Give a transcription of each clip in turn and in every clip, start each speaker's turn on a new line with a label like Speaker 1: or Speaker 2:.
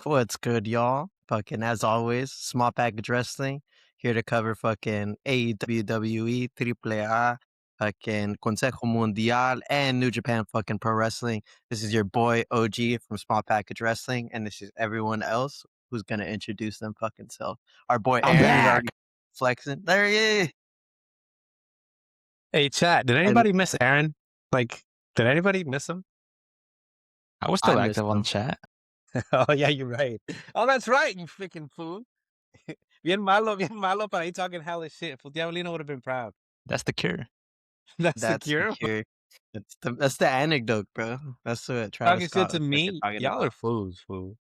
Speaker 1: What's good, y'all? Fucking as always, small package wrestling here to cover fucking AEW, WWE, AAA, fucking Consejo Mundial, and New Japan fucking pro wrestling. This is your boy OG from Small Package Wrestling, and this is everyone else who's gonna introduce them fucking self. Our boy
Speaker 2: I'm
Speaker 1: Aaron is
Speaker 2: back.
Speaker 1: already flexing. There he is.
Speaker 3: Hey, chat, did
Speaker 1: And
Speaker 3: anybody miss Aaron? Did anybody miss him?
Speaker 2: I was
Speaker 1: I
Speaker 2: still
Speaker 1: missed
Speaker 2: active on
Speaker 1: him.
Speaker 2: chat.
Speaker 3: Oh, yeah, you're right. Oh, that's right, you freaking fool. Bien malo, para ahí talking hella shit. Fool Diabolino would have been proud.
Speaker 2: That's the cure.
Speaker 3: That's the
Speaker 1: That's the
Speaker 3: cure.
Speaker 1: cure. That's the anecdote, bro. That's what Travis
Speaker 3: Talking shit
Speaker 1: Scott
Speaker 3: to
Speaker 1: was fucking
Speaker 3: me?
Speaker 1: talking
Speaker 3: Y'all
Speaker 1: about.
Speaker 3: are fools, fool.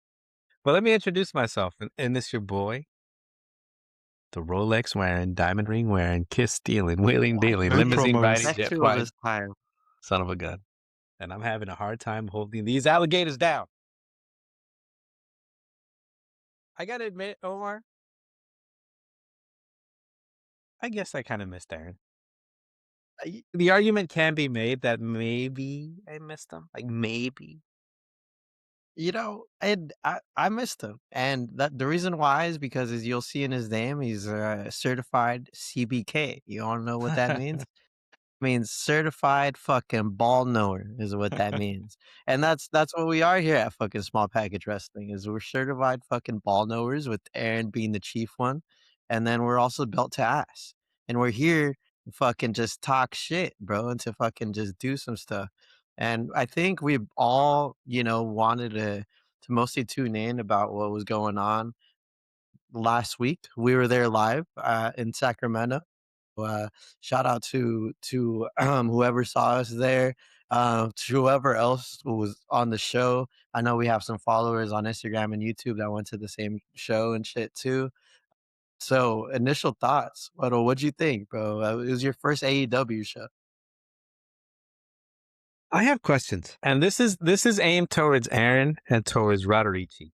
Speaker 3: But let me introduce myself. And this your boy, the Rolex wearing, diamond ring wearing, kiss stealing, wheeling dealing,
Speaker 2: Good
Speaker 3: limousine
Speaker 2: promos.
Speaker 3: riding, jet flying,
Speaker 1: Sexualist time.
Speaker 3: son of a gun. And I'm having a hard time holding these alligators down. I gotta admit, Omar, I guess I kind of missed Aaron. The argument can be made that maybe I missed him. Like maybe.
Speaker 1: And I missed him, and that the reason why is because, as you'll see in his name, he's a certified CBK. You all know what that means? Means certified fucking ball knower is what that means. And that's what we are here at fucking Small Package Wrestling, is we're certified fucking ball knowers, with Aaron being the chief one. And then we're also built to ass. And we're here to fucking just talk shit, bro, and to fucking just do some stuff. And I think we all, wanted to mostly tune in about what was going on last week. We were there live in Sacramento. uh, Shout out to whoever saw us there, to whoever else who was on the show. I know we have some followers on Instagram and YouTube that went to the same show and shit too. So, initial thoughts. What'd you think, bro? It was your first AEW show.
Speaker 3: I have questions. And this is aimed towards Aaron and towards Roderici.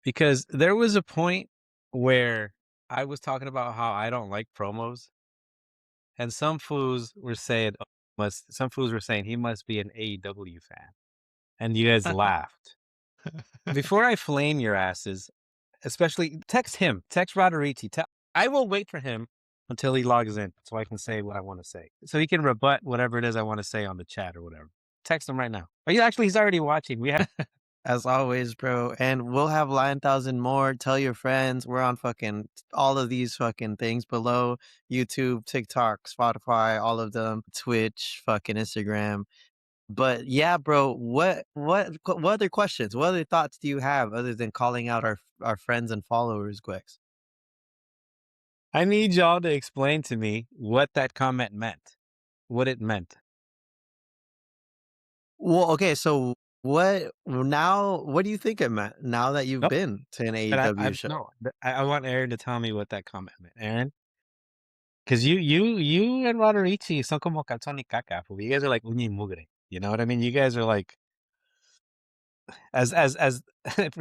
Speaker 3: Because there was a point where I was talking about how I don't like promos. And some fools were saying he must be an AEW fan. And you guys laughed. Before I flame your asses, especially text Roderici. I will wait for him until he logs in so I can say what I want to say. So he can rebut whatever it is I want to say on the chat or whatever. Text him right now. He's already watching. We have
Speaker 1: As always, bro. And we'll have 9,000 more. Tell your friends. We're on fucking all of these fucking things below: YouTube, TikTok, Spotify, all of them, Twitch, fucking Instagram. But yeah, bro, what other questions? What other thoughts do you have other than calling out our friends and followers, Gwex?
Speaker 3: I need y'all to explain to me what that comment meant. What it meant.
Speaker 1: Well, okay, so what do you think it meant now that you've
Speaker 3: Nope.
Speaker 1: been to an
Speaker 3: And
Speaker 1: AEW show?
Speaker 3: no, I want Aaron to tell me what that comment meant. Aaron? Because you and Roderici son como calzón y caca. Fool. You guys are like uña y mugre. You know what I mean? You guys are like, as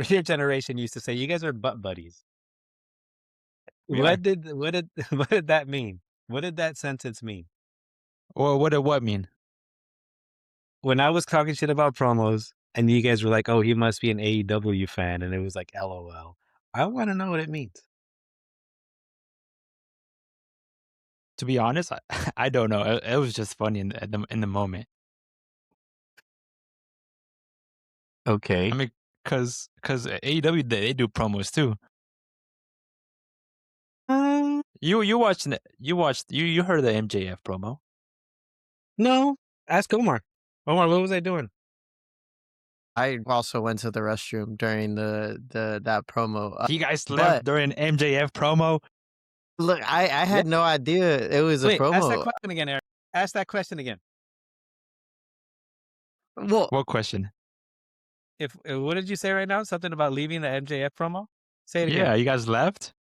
Speaker 3: your generation used to say, you guys are butt buddies. What did that mean? What did that sentence mean?
Speaker 2: Or what did what mean?
Speaker 3: When I was talking shit about promos and you guys were like, oh, he must be an AEW fan, and it was like LOL. I want to know what it means.
Speaker 2: To be honest, I don't know. It was just funny in the moment.
Speaker 3: Okay.
Speaker 2: I mean, because AEW they do promos too. You heard the MJF promo?
Speaker 3: No, ask Omar. Omar, what was I doing?
Speaker 1: I also went to the restroom during that promo.
Speaker 2: You guys
Speaker 1: but-
Speaker 2: left during MJF promo.
Speaker 1: Look, I had no idea it was a
Speaker 3: Wait, ask that
Speaker 1: promo.
Speaker 3: question again, Aaron. Ask that question again.
Speaker 1: Well,
Speaker 2: What question?
Speaker 3: What did you say right now? Something about leaving the MJF promo? Say it again.
Speaker 2: Yeah, you guys left?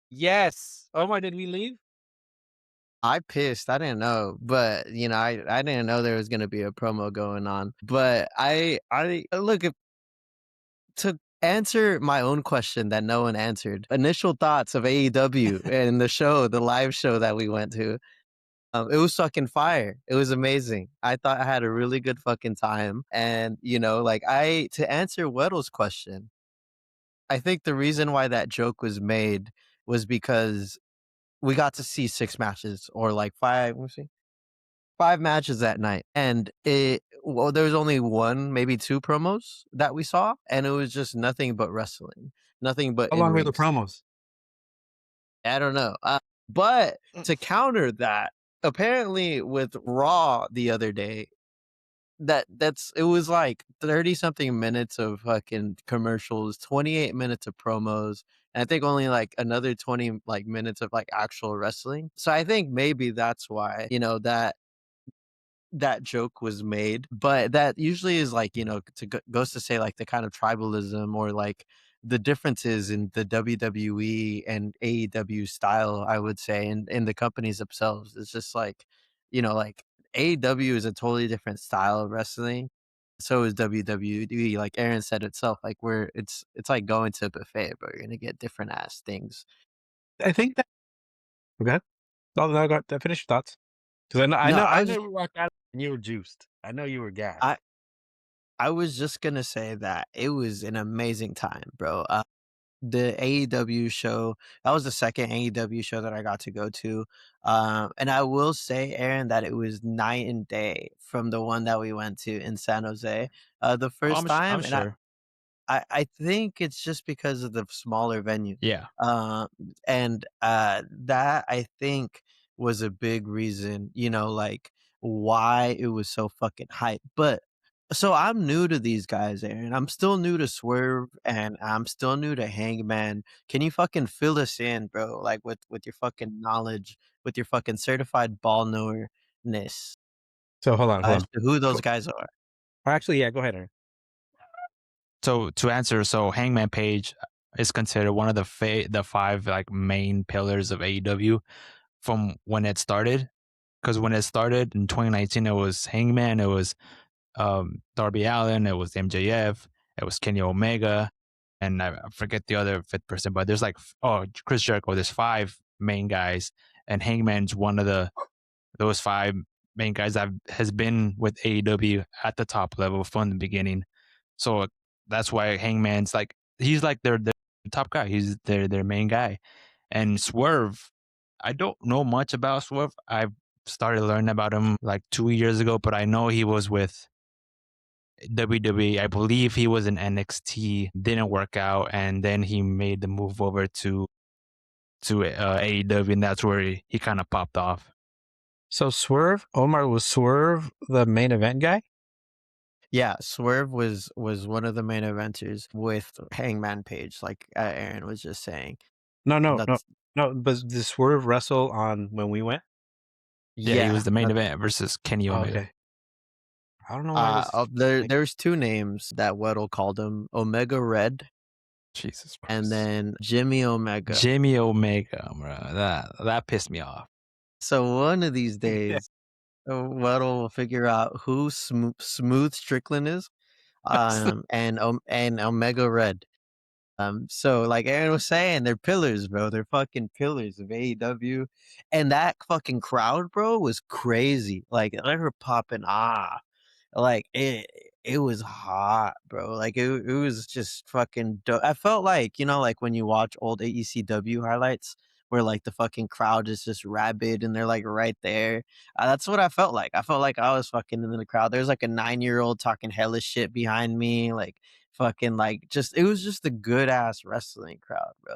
Speaker 3: Yes. Omar, did we leave?
Speaker 1: I pissed. I didn't know, but I didn't know there was gonna be a promo going on. But I look, to answer my own question that no one answered. Initial thoughts of AEW and the live show that we went to. It was fucking fire. It was amazing. I thought I had a really good fucking time. And, like to answer Weddle's question, I think the reason why that joke was made was because we got to see 6 matches or like 5, let me see, 5 matches that night. And there was only 1, maybe 2 promos that we saw. And it was just nothing but wrestling, nothing but
Speaker 3: How
Speaker 1: in
Speaker 3: long were the
Speaker 1: rings.
Speaker 3: promos?
Speaker 1: I don't know. But to counter that, apparently with Raw the other day, it was like 30 something minutes of fucking commercials, 28 minutes of promos, and I think only like another 20 like minutes of like actual wrestling. So I think maybe that's why, that joke was made, but that usually is like, goes to say like the kind of tribalism or like the differences in the WWE and AEW style, I would say, in the companies themselves. It's just like, like AEW is a totally different style of wrestling. So is WWE. Like Aaron said itself, like it's like going to a buffet, but you're gonna get different ass things.
Speaker 3: I think that. Okay. No, I got. Finish your thoughts. Because
Speaker 1: No,
Speaker 3: I know you walked out and you were juiced. I know you were gassed.
Speaker 1: I was just gonna say that it was an amazing time, bro. The AEW show, that was the second AEW show that I got to go to. And I will say, Aaron, that it was night and day from the one that we went to in San Jose the
Speaker 2: Oh,
Speaker 1: first
Speaker 2: I'm
Speaker 1: time. And
Speaker 2: sure.
Speaker 1: I think it's just because of the smaller venue.
Speaker 2: Yeah.
Speaker 1: And that I think was a big reason, like why it was so fucking hype. But so I'm new to these guys, Aaron. I'm still new to Swerve and I'm still new to Hangman. Can you fucking fill us in, bro? Like with your fucking knowledge, with your fucking certified ball knowerness
Speaker 3: So hold on.
Speaker 1: as to who those guys are.
Speaker 3: Actually, yeah, go ahead, Aaron.
Speaker 2: So to answer, Hangman Page is considered one of the 5 like main pillars of AEW from when it started. Because when it started in 2019, it was Hangman, it was Darby Allin, it was MJF, it was Kenny Omega, and I forget the other 5th person, but there's like Chris Jericho. There's 5 main guys, and Hangman's one of those 5 main guys that has been with AEW at the top level from the beginning. So that's why Hangman's like he's like their top guy. He's their main guy. And Swerve, I don't know much about Swerve. I started learning about him like 2 years ago, but I know he was with WWE. I believe he was in NXT, didn't work out, and then he made the move over to AEW, and that's where he kind of popped off.
Speaker 3: So Omar was Swerve the main event guy?
Speaker 1: Yeah, Swerve was one of the main eventers with Hangman Page, like Aaron was just saying.
Speaker 3: No.
Speaker 1: That's
Speaker 3: But did Swerve wrestle on when we went?
Speaker 2: Yeah, he was the main
Speaker 1: that-
Speaker 2: event versus Kenny Omega.
Speaker 3: Okay. I don't know why this.
Speaker 1: there's 2 names that Weddle called him: Omega Red
Speaker 2: Jesus Christ.
Speaker 1: and then Jimmy Omega.
Speaker 2: Jimmy Omega, bro. That pissed me off.
Speaker 1: So one of these days, Weddle will figure out who Smooth Strickland is, and Omega Red. So like Aaron was saying, they're pillars, bro. They're fucking pillars of AEW. And that fucking crowd, bro, was crazy. Like they were popping off. Like it was hot, bro. Like it was just fucking dope. I felt like, like when you watch old AECW highlights where like the fucking crowd is just rabid and they're like right there. That's what I felt like. I felt like I was fucking in the crowd. There's like a 9-year-old talking hellish shit behind me. Like fucking like it was just a good ass wrestling crowd, bro.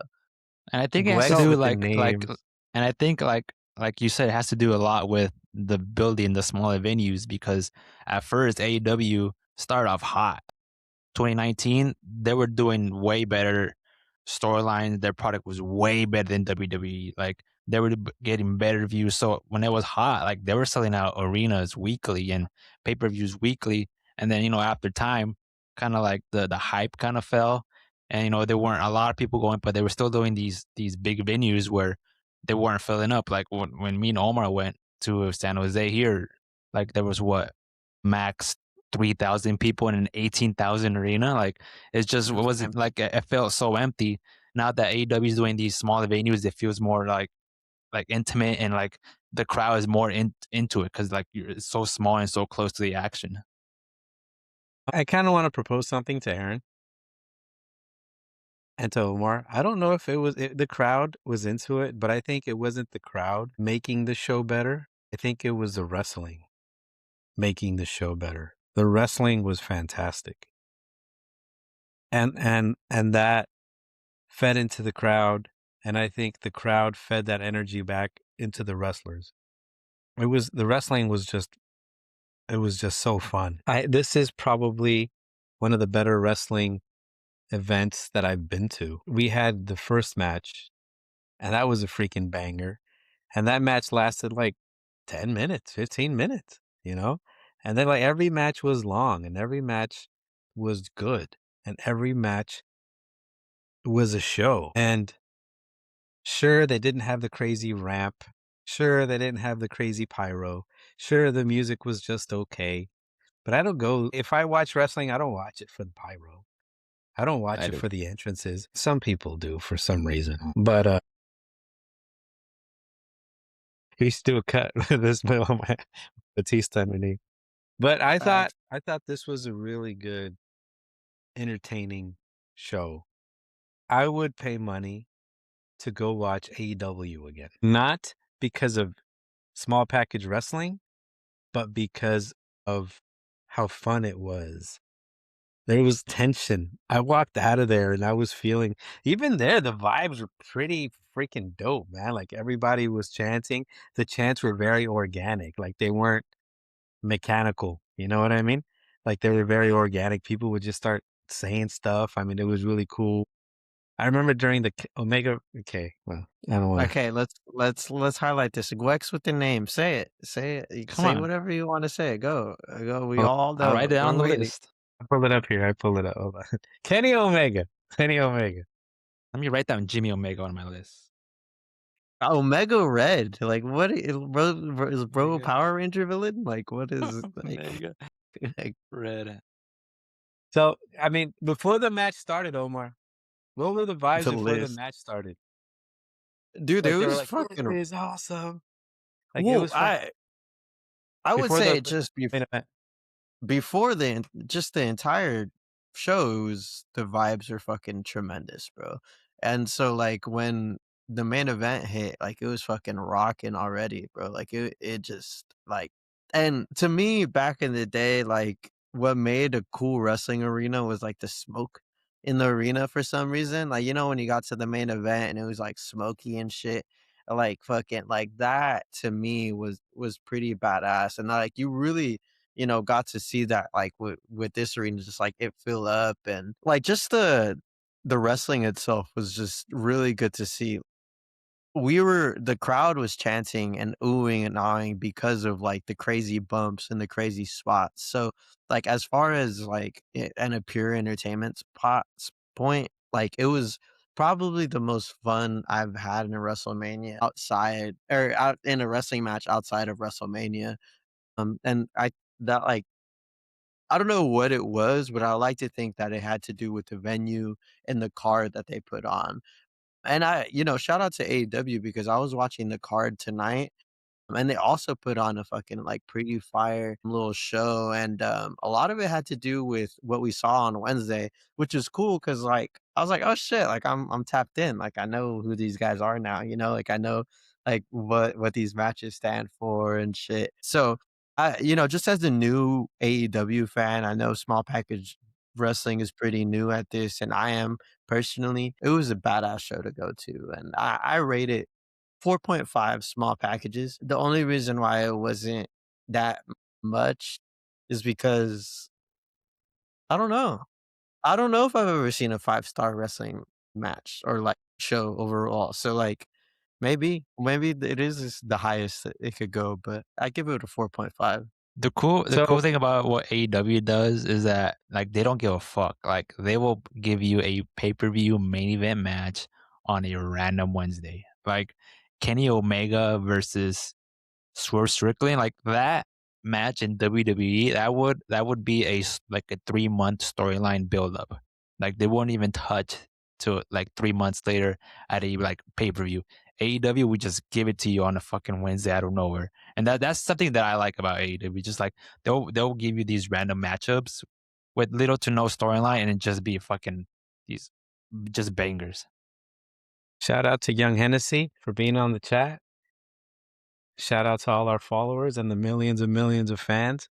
Speaker 2: And I think it has to do and I think like you said, it has to do a lot with the building the smaller venues, because at first AEW started off hot. 2019, they were doing way better storylines. Their product was way better than WWE. Like they were getting better views. So when it was hot, like they were selling out arenas weekly and pay-per-views weekly. And then, after time, kind of like the hype kind of fell. And, there weren't a lot of people going, but they were still doing these big venues where they weren't filling up. Like when me and Omar went to San Jose here, like there was max 3,000 people in an 18,000 arena. Like it just wasn't like it felt so empty. Now that AEW is doing these smaller venues, it feels more like intimate, and like the crowd is more into it because like it's so small and so close to the action.
Speaker 3: I kind of want to propose something to Aaron and to Omar. I don't know if the crowd was into it, but I think it wasn't the crowd making the show better. I think it was the wrestling making the show better. The wrestling was fantastic. And that fed into the crowd, and I think the crowd fed that energy back into the wrestlers. The wrestling was just so fun. This is probably one of the better wrestling events that I've been to. We had the first match, and that was a freaking banger. And that match lasted like 10 minutes, 15 minutes, you know? And then like every match was long and every match was good and every match was a show. And sure, they didn't have the crazy ramp. Sure, they didn't have the crazy pyro. Sure, the music was just okay. But if I watch wrestling, I don't watch it for the pyro. I don't watch it for the entrances. Some people do for some reason. But he still cut this Batista underneath. But I thought this was a really good, entertaining show. I would pay money to go watch AEW again. Not because of small package wrestling, but because of how fun it was. There was tension. I walked out of there and I was feeling, even there, the vibes were pretty freaking dope, man. Like everybody was chanting. The chants were very organic. Like they weren't mechanical. You know what I mean? Like they were very organic. People would just start saying stuff. I mean, it was really cool. I remember during the Omega. Okay, well, I don't want.
Speaker 1: Okay, let's highlight this. Gwex with the name. Say it.
Speaker 2: Come
Speaker 1: Say
Speaker 2: on.
Speaker 1: whatever you want to say. Go. We
Speaker 3: Well,
Speaker 1: all know.
Speaker 2: I'll write it down on the
Speaker 1: We're waiting.
Speaker 2: list.
Speaker 3: I pull it up here. Hold on. Kenny Omega.
Speaker 2: Let me write down Jimmy Omega on my list.
Speaker 1: Omega Red. Like what is bro
Speaker 2: Omega.
Speaker 1: Power Ranger villain? Like what is like,
Speaker 2: Omega
Speaker 1: like
Speaker 2: Red.
Speaker 3: So, I mean, before the match started, Omar, what were the vibes
Speaker 1: the
Speaker 3: before the
Speaker 1: list?
Speaker 3: match started?
Speaker 1: Dude,
Speaker 3: Like
Speaker 1: it
Speaker 3: they were
Speaker 1: was
Speaker 3: like,
Speaker 1: fucking.
Speaker 3: "This is awesome." Like it
Speaker 1: Well,
Speaker 3: was fun.
Speaker 1: I would
Speaker 3: Before
Speaker 1: say
Speaker 3: the
Speaker 1: it just
Speaker 3: main event.
Speaker 1: before the entire shows, the vibes are fucking tremendous, bro. And so like when the main event hit, like it was fucking rocking already, bro. Like it just like, and to me back in the day, like what made a cool wrestling arena was like the smoke in the arena for some reason. Like, you know, when you got to the main event and it was like smoky and shit, like fucking like that to me was pretty badass. And like you really, you know, got to see that like with this arena, just like it fill up, and like just the wrestling itself was just really good to see. The crowd was chanting and oohing and awing because of like the crazy bumps and the crazy spots. So like as far as like and a pure entertainment point, like it was probably the most fun I've had in a WrestleMania outside or out in a wrestling match outside of WrestleMania. And that like I don't know what it was, but I like to think that it had to do with the venue and the card that they put on. And shout out to AEW because I was watching the card tonight, and they also put on a fucking like pretty fire little show, and a lot of it had to do with what we saw on Wednesday, which is cool because like I was like, oh shit, like I'm tapped in, like I know who these guys are now, you know, like I know like what these matches stand for and shit. So just as a new AEW fan, I know small package wrestling is pretty new at this, and I am personally. It was a badass show to go to, and I rate it 4.5 small packages. The only reason why it wasn't that much is because I don't know. I don't know if I've ever seen a 5-star wrestling match or like show overall. So like maybe it is the highest that it could go, but I give it a 4.5.
Speaker 2: The cool
Speaker 3: So
Speaker 2: thing about what AEW does is that like they don't give a fuck. Like they will give you a pay-per-view main event match on a random Wednesday. Like Kenny Omega versus Swerve Strickland, like that match in WWE, that would be like a 3-month storyline build up. Like they won't even touch to like 3 months later at a like pay-per-view. AEW, we just give it to you on a fucking Wednesday out of nowhere, and that's something that I like about AEW. Just like they'll give you these random matchups with little to no storyline, and it just be fucking these just bangers.
Speaker 3: Shout out to Young Hennessy for being on the chat. Shout out to all our followers and the millions and millions of fans.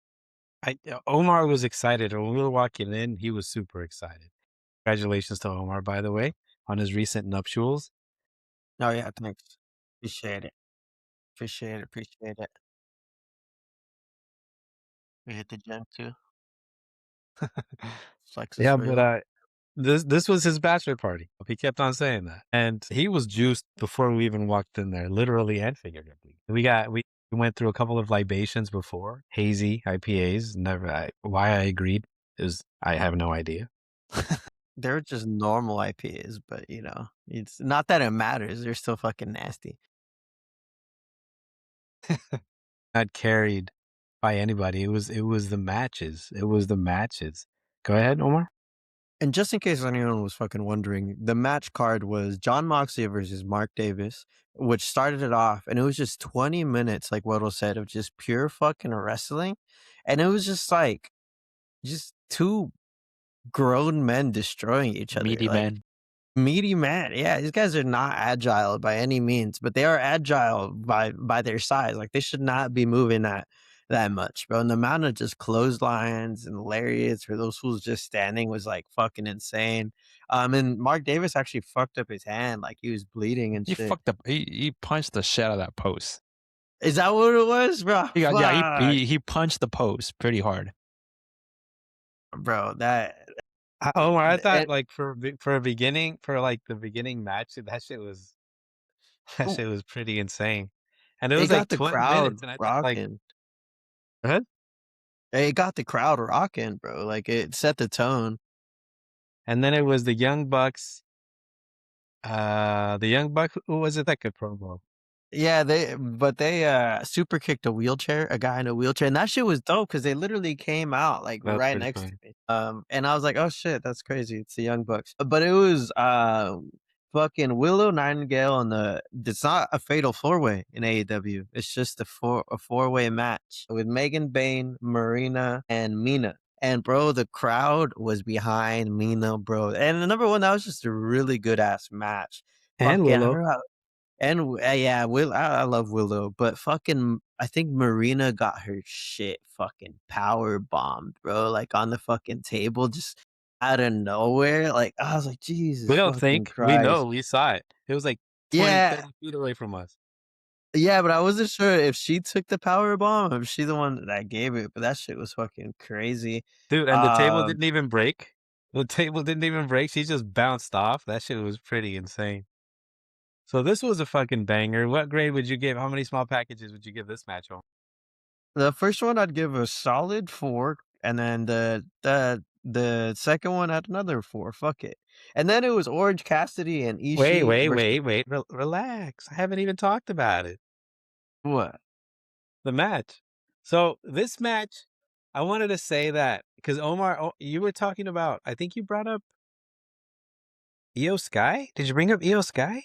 Speaker 3: Omar was excited. When we were walking in, he was super excited. Congratulations to Omar, by the way, on his recent nuptials.
Speaker 1: Oh yeah, thanks. Appreciate it. Appreciate it. We hit the gym too. Flex is
Speaker 3: Yeah,
Speaker 1: real.
Speaker 3: but this was his bachelor party. He kept on saying that, and he was juiced before we even walked in there, literally and figuratively. We went through a couple of libations before, hazy IPAs. Why I agreed is I have no idea.
Speaker 1: They're just normal IPAs, but you know, it's not that it matters. They're still fucking nasty.
Speaker 3: Not carried by anybody. It was the matches. It was the matches. Go ahead, Omar.
Speaker 1: And just in case anyone was fucking wondering, the match card was John Moxley versus Mark Davis, which started it off, and it was just 20 minutes, like Waddle said, of just pure fucking wrestling. And it was just like, just two grown men destroying each other.
Speaker 2: Meaty
Speaker 1: like,
Speaker 2: man.
Speaker 1: Meaty man. Yeah, these guys are not agile by any means, but they are agile by their size. Like, they should not be moving that much, bro. And the amount of just clotheslines and lariats for those fools just standing was like fucking insane. And Mark Davis actually fucked up his hand, like he was bleeding and
Speaker 2: He
Speaker 1: shit.
Speaker 2: fucked up. He punched the shit out of that post.
Speaker 1: Is that what it was, bro?
Speaker 2: He punched the post pretty hard.
Speaker 1: Bro, that
Speaker 3: Omar, I thought
Speaker 1: it,
Speaker 3: like for the beginning match, that shit was pretty insane, and it
Speaker 1: it
Speaker 3: was like
Speaker 1: got the
Speaker 3: 20
Speaker 1: crowd
Speaker 3: minutes, and I thought like,
Speaker 1: rocking.
Speaker 3: go ahead.
Speaker 1: It got the crowd rocking, bro. Like it set the tone.
Speaker 3: And then it was the Young Bucks. The Young Buck, who was it that could promo?
Speaker 1: Yeah, they super kicked a guy in a wheelchair, and that shit was dope because they literally came out like
Speaker 3: That was
Speaker 1: right
Speaker 3: pretty
Speaker 1: next
Speaker 3: funny.
Speaker 1: to me. And I was like, oh shit, that's crazy. It's the Young Bucks. But it was fucking Willow Nightingale and it's not a fatal four-way in AEW. It's just a four-way match with Megan Bayne, Marina, and Mina. And bro, the crowd was behind Mina, bro. And the number one, that was just a really good ass match.
Speaker 3: And
Speaker 1: Fucking, I
Speaker 3: Willow.
Speaker 1: don't know. And yeah, I love Willow, but fucking, I think Marina got her shit fucking power bombed, bro. Like on the fucking table, just out of nowhere. Like I was like, Jesus
Speaker 3: We don't
Speaker 1: fucking
Speaker 3: think. We know.
Speaker 1: Christ.
Speaker 3: We saw it. It was like 20,
Speaker 1: Yeah,
Speaker 3: 30 feet away from us.
Speaker 1: yeah, but I wasn't sure if she took the power bomb or if she's the one that gave it. But that shit was fucking crazy.
Speaker 3: Dude, and the table
Speaker 1: Um,
Speaker 3: didn't even break. The table didn't even break. She just bounced off. That shit was pretty insane. So this was a fucking banger. What grade would you give? How many small packages would you give this match on?
Speaker 1: the first one I'd give a solid 4, and then the second one had another 4. Fuck it. And then it was Orange Cassidy and Ishii versus
Speaker 3: Wait. Relax. I haven't even talked about it.
Speaker 1: what?
Speaker 3: The match. So this match, I wanted to say that because Omar, you were talking about, I think you brought up Io Sky. Did you bring up Io Sky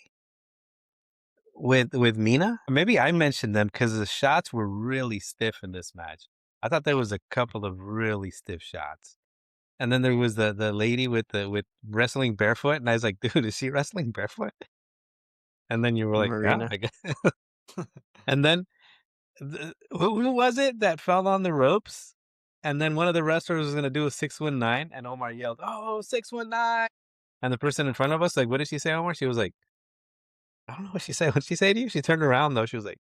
Speaker 3: with Mina? Maybe I mentioned them because the shots were really stiff in this match. I thought there was a couple of really stiff shots. And then there was the lady with wrestling barefoot, and I was like, dude, is she wrestling barefoot? And then you were like, yeah,
Speaker 1: Marina.
Speaker 3: I guess. And then who was it that fell on the ropes? And then one of the wrestlers was going to do a 619, and Omar yelled, "Oh, 619!" And the person in front of us, like, what did she say, Omar? She was like, I don't know what she said. What did she say to you? She turned around though. She was like,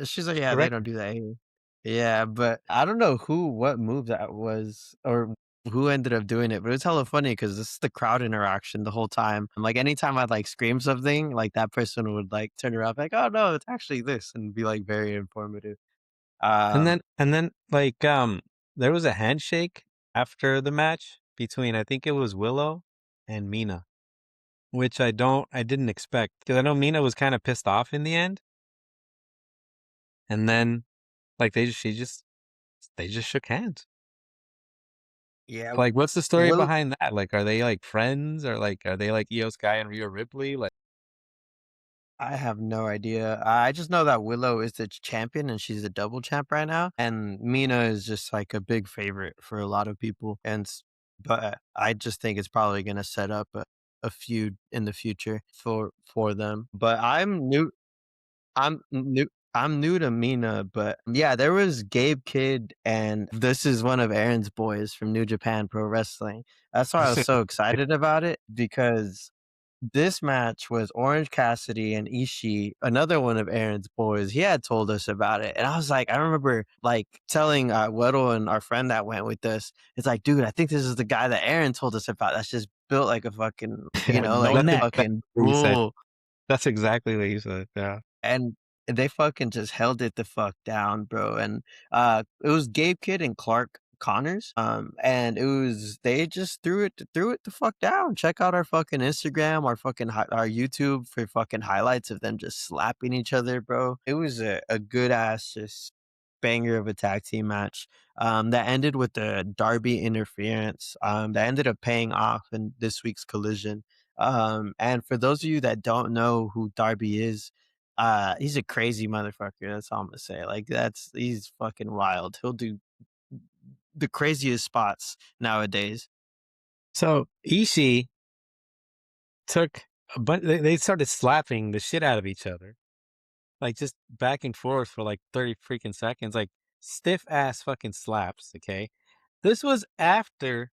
Speaker 1: She's like, yeah, they
Speaker 3: correct.
Speaker 1: don't do that here. Yeah, but I don't know what move that was or who ended up doing it, but it's hella funny because this is the crowd interaction the whole time. And like anytime I'd like scream something, like that person would like turn around like, oh no, it's actually this, and be like very informative.
Speaker 3: And then like there was a handshake after the match between, I think it was Willow and Mina, which I didn't expect because I know Mina was kind of pissed off in the end. And then like they just shook hands.
Speaker 1: Yeah,
Speaker 3: Like, what's the story
Speaker 1: Will
Speaker 3: behind that? Like, are they like friends or like are they like Io Sky and Rhea Ripley? Like,
Speaker 1: I have no idea. I just know that Willow is the champion and she's the double champ right now. And Mina is just like a big favorite for a lot of people. But I just think it's probably gonna set up a feud in the future for them. But I'm new to Mina, but yeah, there was Gabe Kidd, and this is one of Aaron's boys from New Japan Pro Wrestling. That's why I was so excited about it because this match was Orange Cassidy and Ishii, another one of Aaron's boys. He had told us about it. And I was like, I remember like telling Weddle and our friend that went with us, it's like, dude, I think this is the guy that Aaron told us about. That's just built like a fucking,
Speaker 3: Yeah,
Speaker 1: like a
Speaker 2: neck.
Speaker 1: fucking
Speaker 3: what you said.
Speaker 1: bull.
Speaker 3: That's exactly what you said. Yeah.
Speaker 1: And they fucking just held it the fuck down, bro. And it was Gabe Kidd and Clark Connors. And it was they just threw it the fuck down. Check out our fucking Instagram, our YouTube for fucking highlights of them just slapping each other, bro. It was a good ass just banger of a tag team match. That ended with the Darby interference. That ended up paying off in this week's Collision. And for those of you that don't know who Darby is, he's a crazy motherfucker. That's all I'm gonna say. Like he's fucking wild. He'll do the craziest spots nowadays.
Speaker 3: So Ishii took they started slapping the shit out of each other. Like just back and forth for like 30 freaking seconds. Like stiff ass fucking slaps, okay? This was after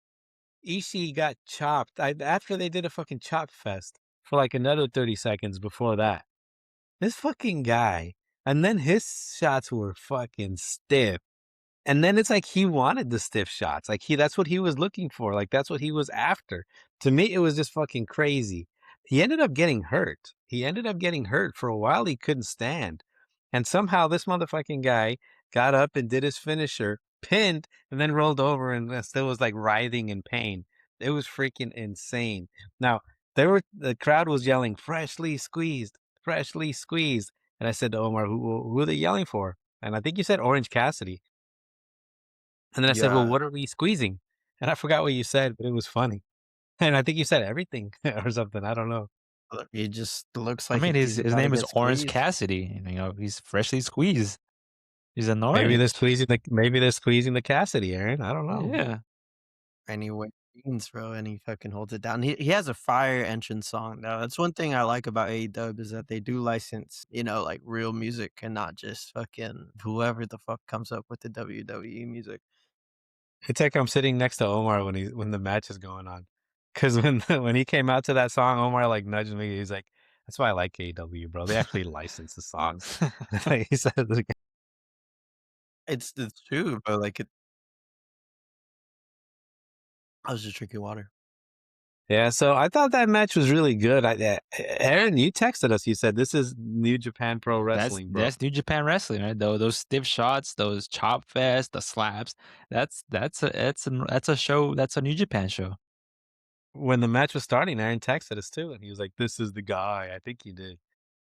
Speaker 3: Ishii got chopped. After they did a fucking chop fest for like another 30 seconds before that. This fucking guy. And then his shots were fucking stiff. And then it's like he wanted the stiff shots. Like that's what he was looking for. Like that's what he was after. To me, it was just fucking crazy. He ended up getting hurt. For a while. He couldn't stand. And somehow this motherfucking guy got up and did his finisher, pinned, and then rolled over and still was like writhing in pain. It was freaking insane. Now, the crowd was yelling, freshly squeezed, freshly squeezed. And I said to Omar, who are they yelling for? And I think you said Orange Cassidy. And then I said, well,
Speaker 1: Yeah,
Speaker 3: what are we squeezing? And I forgot what you said, but it was funny. And I think you said everything or something. I don't know.
Speaker 1: he just looks
Speaker 2: I
Speaker 1: like
Speaker 2: mean,
Speaker 1: he's
Speaker 2: his
Speaker 1: about to
Speaker 2: name is
Speaker 1: get
Speaker 2: Orange
Speaker 1: squeezed.
Speaker 2: Cassidy. You know, he's freshly squeezed. He's
Speaker 3: Maybe
Speaker 2: annoying.
Speaker 3: they're squeezing the Cassidy, Aaron. I don't know.
Speaker 2: Yeah.
Speaker 1: Anyway, beans, bro, and he fucking holds it down. He has a fire entrance song though. That's one thing I like about AEW is that they do license, like real music and not just fucking whoever the fuck comes up with the WWE music.
Speaker 3: It's like I'm sitting next to Omar when the match is going on. Because when he came out to that song, Omar like nudged me. He's like, "That's why I like AEW, bro. They actually license the songs." Like, he said, like,
Speaker 1: It's true, but like I was just drinking water.
Speaker 3: yeah. So I thought that match was really good. Aaron, you texted us. You said this is New Japan Pro Wrestling, bro.
Speaker 2: That's New Japan Wrestling, right? Those stiff shots, those chop fest, the slaps. That's a show. That's a New Japan show.
Speaker 3: When the match was starting, Aaron texted us too, and he was like, "This is the guy." I think he did.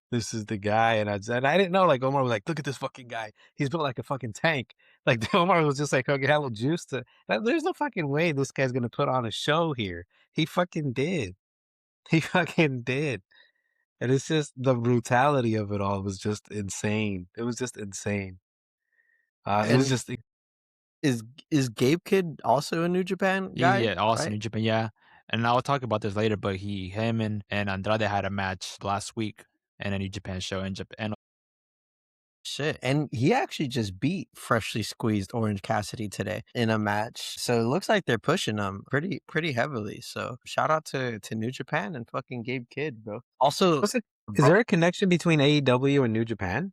Speaker 3: This is the guy, and I didn't know. Like Omar was like, "Look at this fucking guy. He's built like a fucking tank." Like Omar was just like, "Okay, have a little juice to." There's no fucking way this guy's gonna put on a show here. He fucking did. He fucking did. And it's just the brutality of it all was just insane. It was just insane. It was
Speaker 1: And
Speaker 3: just
Speaker 1: is is Gabe Kid also a New Japan
Speaker 2: Yeah,
Speaker 1: guy?
Speaker 2: yeah, also
Speaker 1: Right?
Speaker 2: New Japan, yeah. And I'll talk about this later, but him and Andrade had a match last week in a New Japan show in Japan.
Speaker 1: Shit. And he actually just beat freshly squeezed Orange Cassidy today in a match. So it looks like they're pushing him pretty heavily. So shout out to New Japan and fucking Gabe Kidd, bro. Also,
Speaker 3: was it. Is there a connection between AEW and New Japan?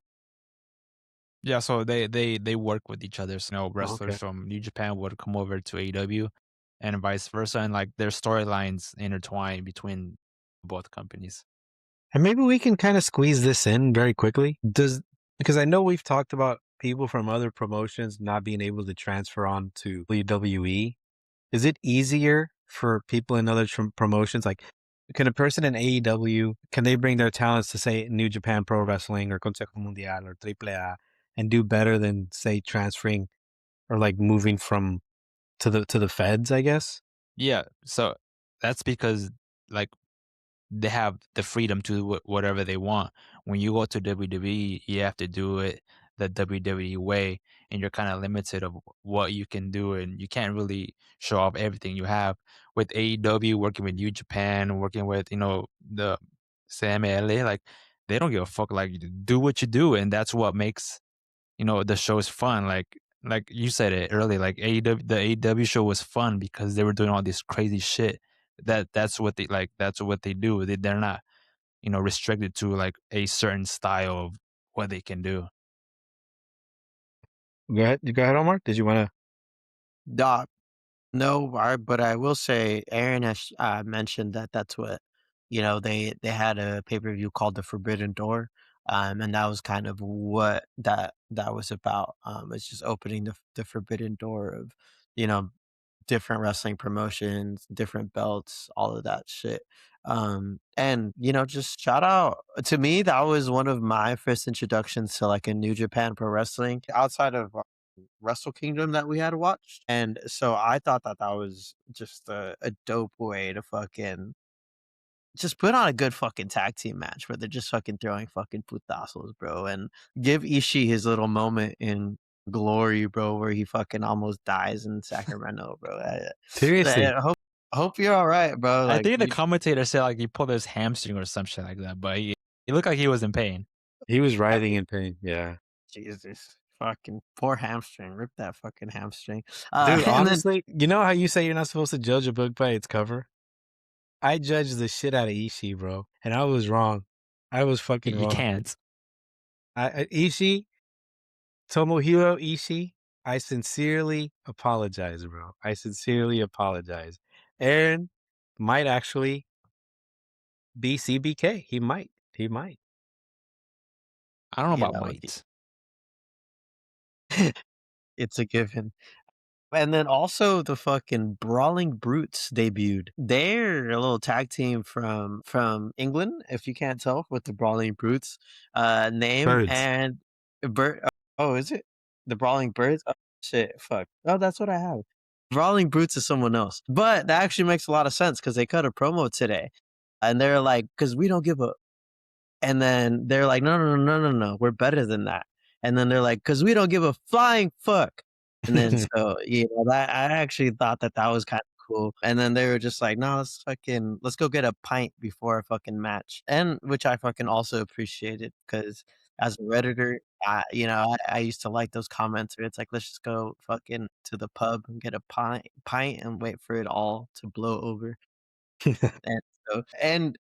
Speaker 2: Yeah, so they work with each other. So, wrestlers
Speaker 3: Okay.
Speaker 2: from New Japan would come over to AEW and vice versa, and like their storylines intertwine between both companies.
Speaker 3: And maybe we can kind of squeeze this in very quickly. Because I know we've talked about people from other promotions not being able to transfer on to WWE. Is it easier for people in other promotions? Like, can a person in AEW, can they bring their talents to, say, New Japan Pro Wrestling or Consejo Mundial or AAA and do better than, say, transferring or like moving from to the feds, I guess?
Speaker 2: Yeah, so that's because like they have the freedom to do whatever they want. When you go to WWE, you have to do it the WWE way, and you're kind of limited of what you can do, and you can't really show off everything you have. With AEW, working with New Japan, working with the CMLA, like they don't give a fuck. Like do what you do, and that's what makes the show is fun. Like you said it earlier, like AEW, the AEW show was fun because they were doing all this crazy shit. That's what they like. That's what they do. They're not restricted to like a certain style of what they can do.
Speaker 3: Go ahead. You go ahead, Omar. Did you want
Speaker 1: Doc, no, but I will say Aaron has mentioned that that's what they had a pay per view called the Forbidden Door, and that was kind of what that was about. It's just opening the Forbidden Door of you know different wrestling promotions, different belts, all of that shit. And just shout out to me. That was one of my first introductions to like a New Japan Pro Wrestling outside of Wrestle Kingdom that we had watched. And so I thought that was just a dope way to fucking just put on a good fucking tag team match where they're just fucking throwing fucking putazos, bro, and give Ishii his little moment in glory, bro, where he fucking almost dies in Sacramento, bro.
Speaker 3: seriously?
Speaker 1: I hope you're all right, bro.
Speaker 2: I
Speaker 1: Like,
Speaker 2: think the commentator said like he pulled his hamstring or some shit like that, but he looked like he was in pain.
Speaker 3: He was writhing in pain. Yeah.
Speaker 1: Jesus, fucking poor hamstring. Rip that fucking hamstring.
Speaker 3: Dude,
Speaker 1: And then
Speaker 3: honestly, you know how you say you're not supposed to judge a book by its cover? I judged the shit out of Ishii, bro. And I was wrong. I was fucking
Speaker 2: You
Speaker 3: wrong.
Speaker 2: can't.
Speaker 3: Ishii, Tomohiro Ishii, I sincerely apologize, bro. I sincerely apologize. Aaron might actually be CBK. He might. He might.
Speaker 2: I don't know
Speaker 1: you
Speaker 2: about
Speaker 1: know,
Speaker 2: might.
Speaker 1: it's a given. And then also the fucking Brawling Brutes debuted. They're a little tag team from England, if you can't tell, with the Brawling Brutes name
Speaker 3: Birds.
Speaker 1: and bird. Oh, is it the Brawling Birds? Oh, shit, fuck. Oh, that's what I have. Brawling Brutes is someone else, but that actually makes a lot of sense because they cut a promo today, and they're like, "Because we don't give a." And then they're like, "No, no, no, no, no, no, we're better than that." And then they're like, "'Cause we don't give a flying fuck." And then so, that I actually thought that was kinda cool. And then they were just like, "No, let's go get a pint before a fucking match." And which I fucking also appreciated because as a Redditor, I used to like those comments where it's like, "Let's just go fucking to the pub and get a pint and wait for it all to blow over." And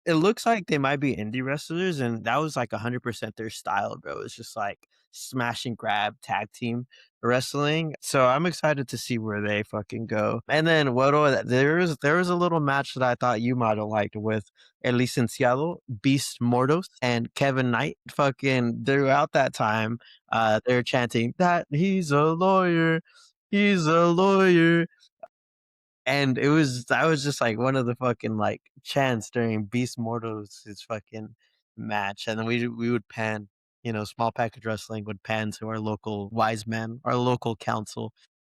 Speaker 1: it looks like they might be indie wrestlers, and that was like 100% their style, bro. It's just like smash and grab tag team wrestling. So I'm excited to see where they fucking go. And then there was a little match that I thought you might have liked with El Licenciado, Beast Mordos, and Kevin Knight. Fucking throughout that time, they're chanting that he's a lawyer. He's a lawyer. And that was just like one of the fucking like chants during Beast Mortal's his fucking match. And then we would pan, small package wrestling would pan to our local wise men, our local council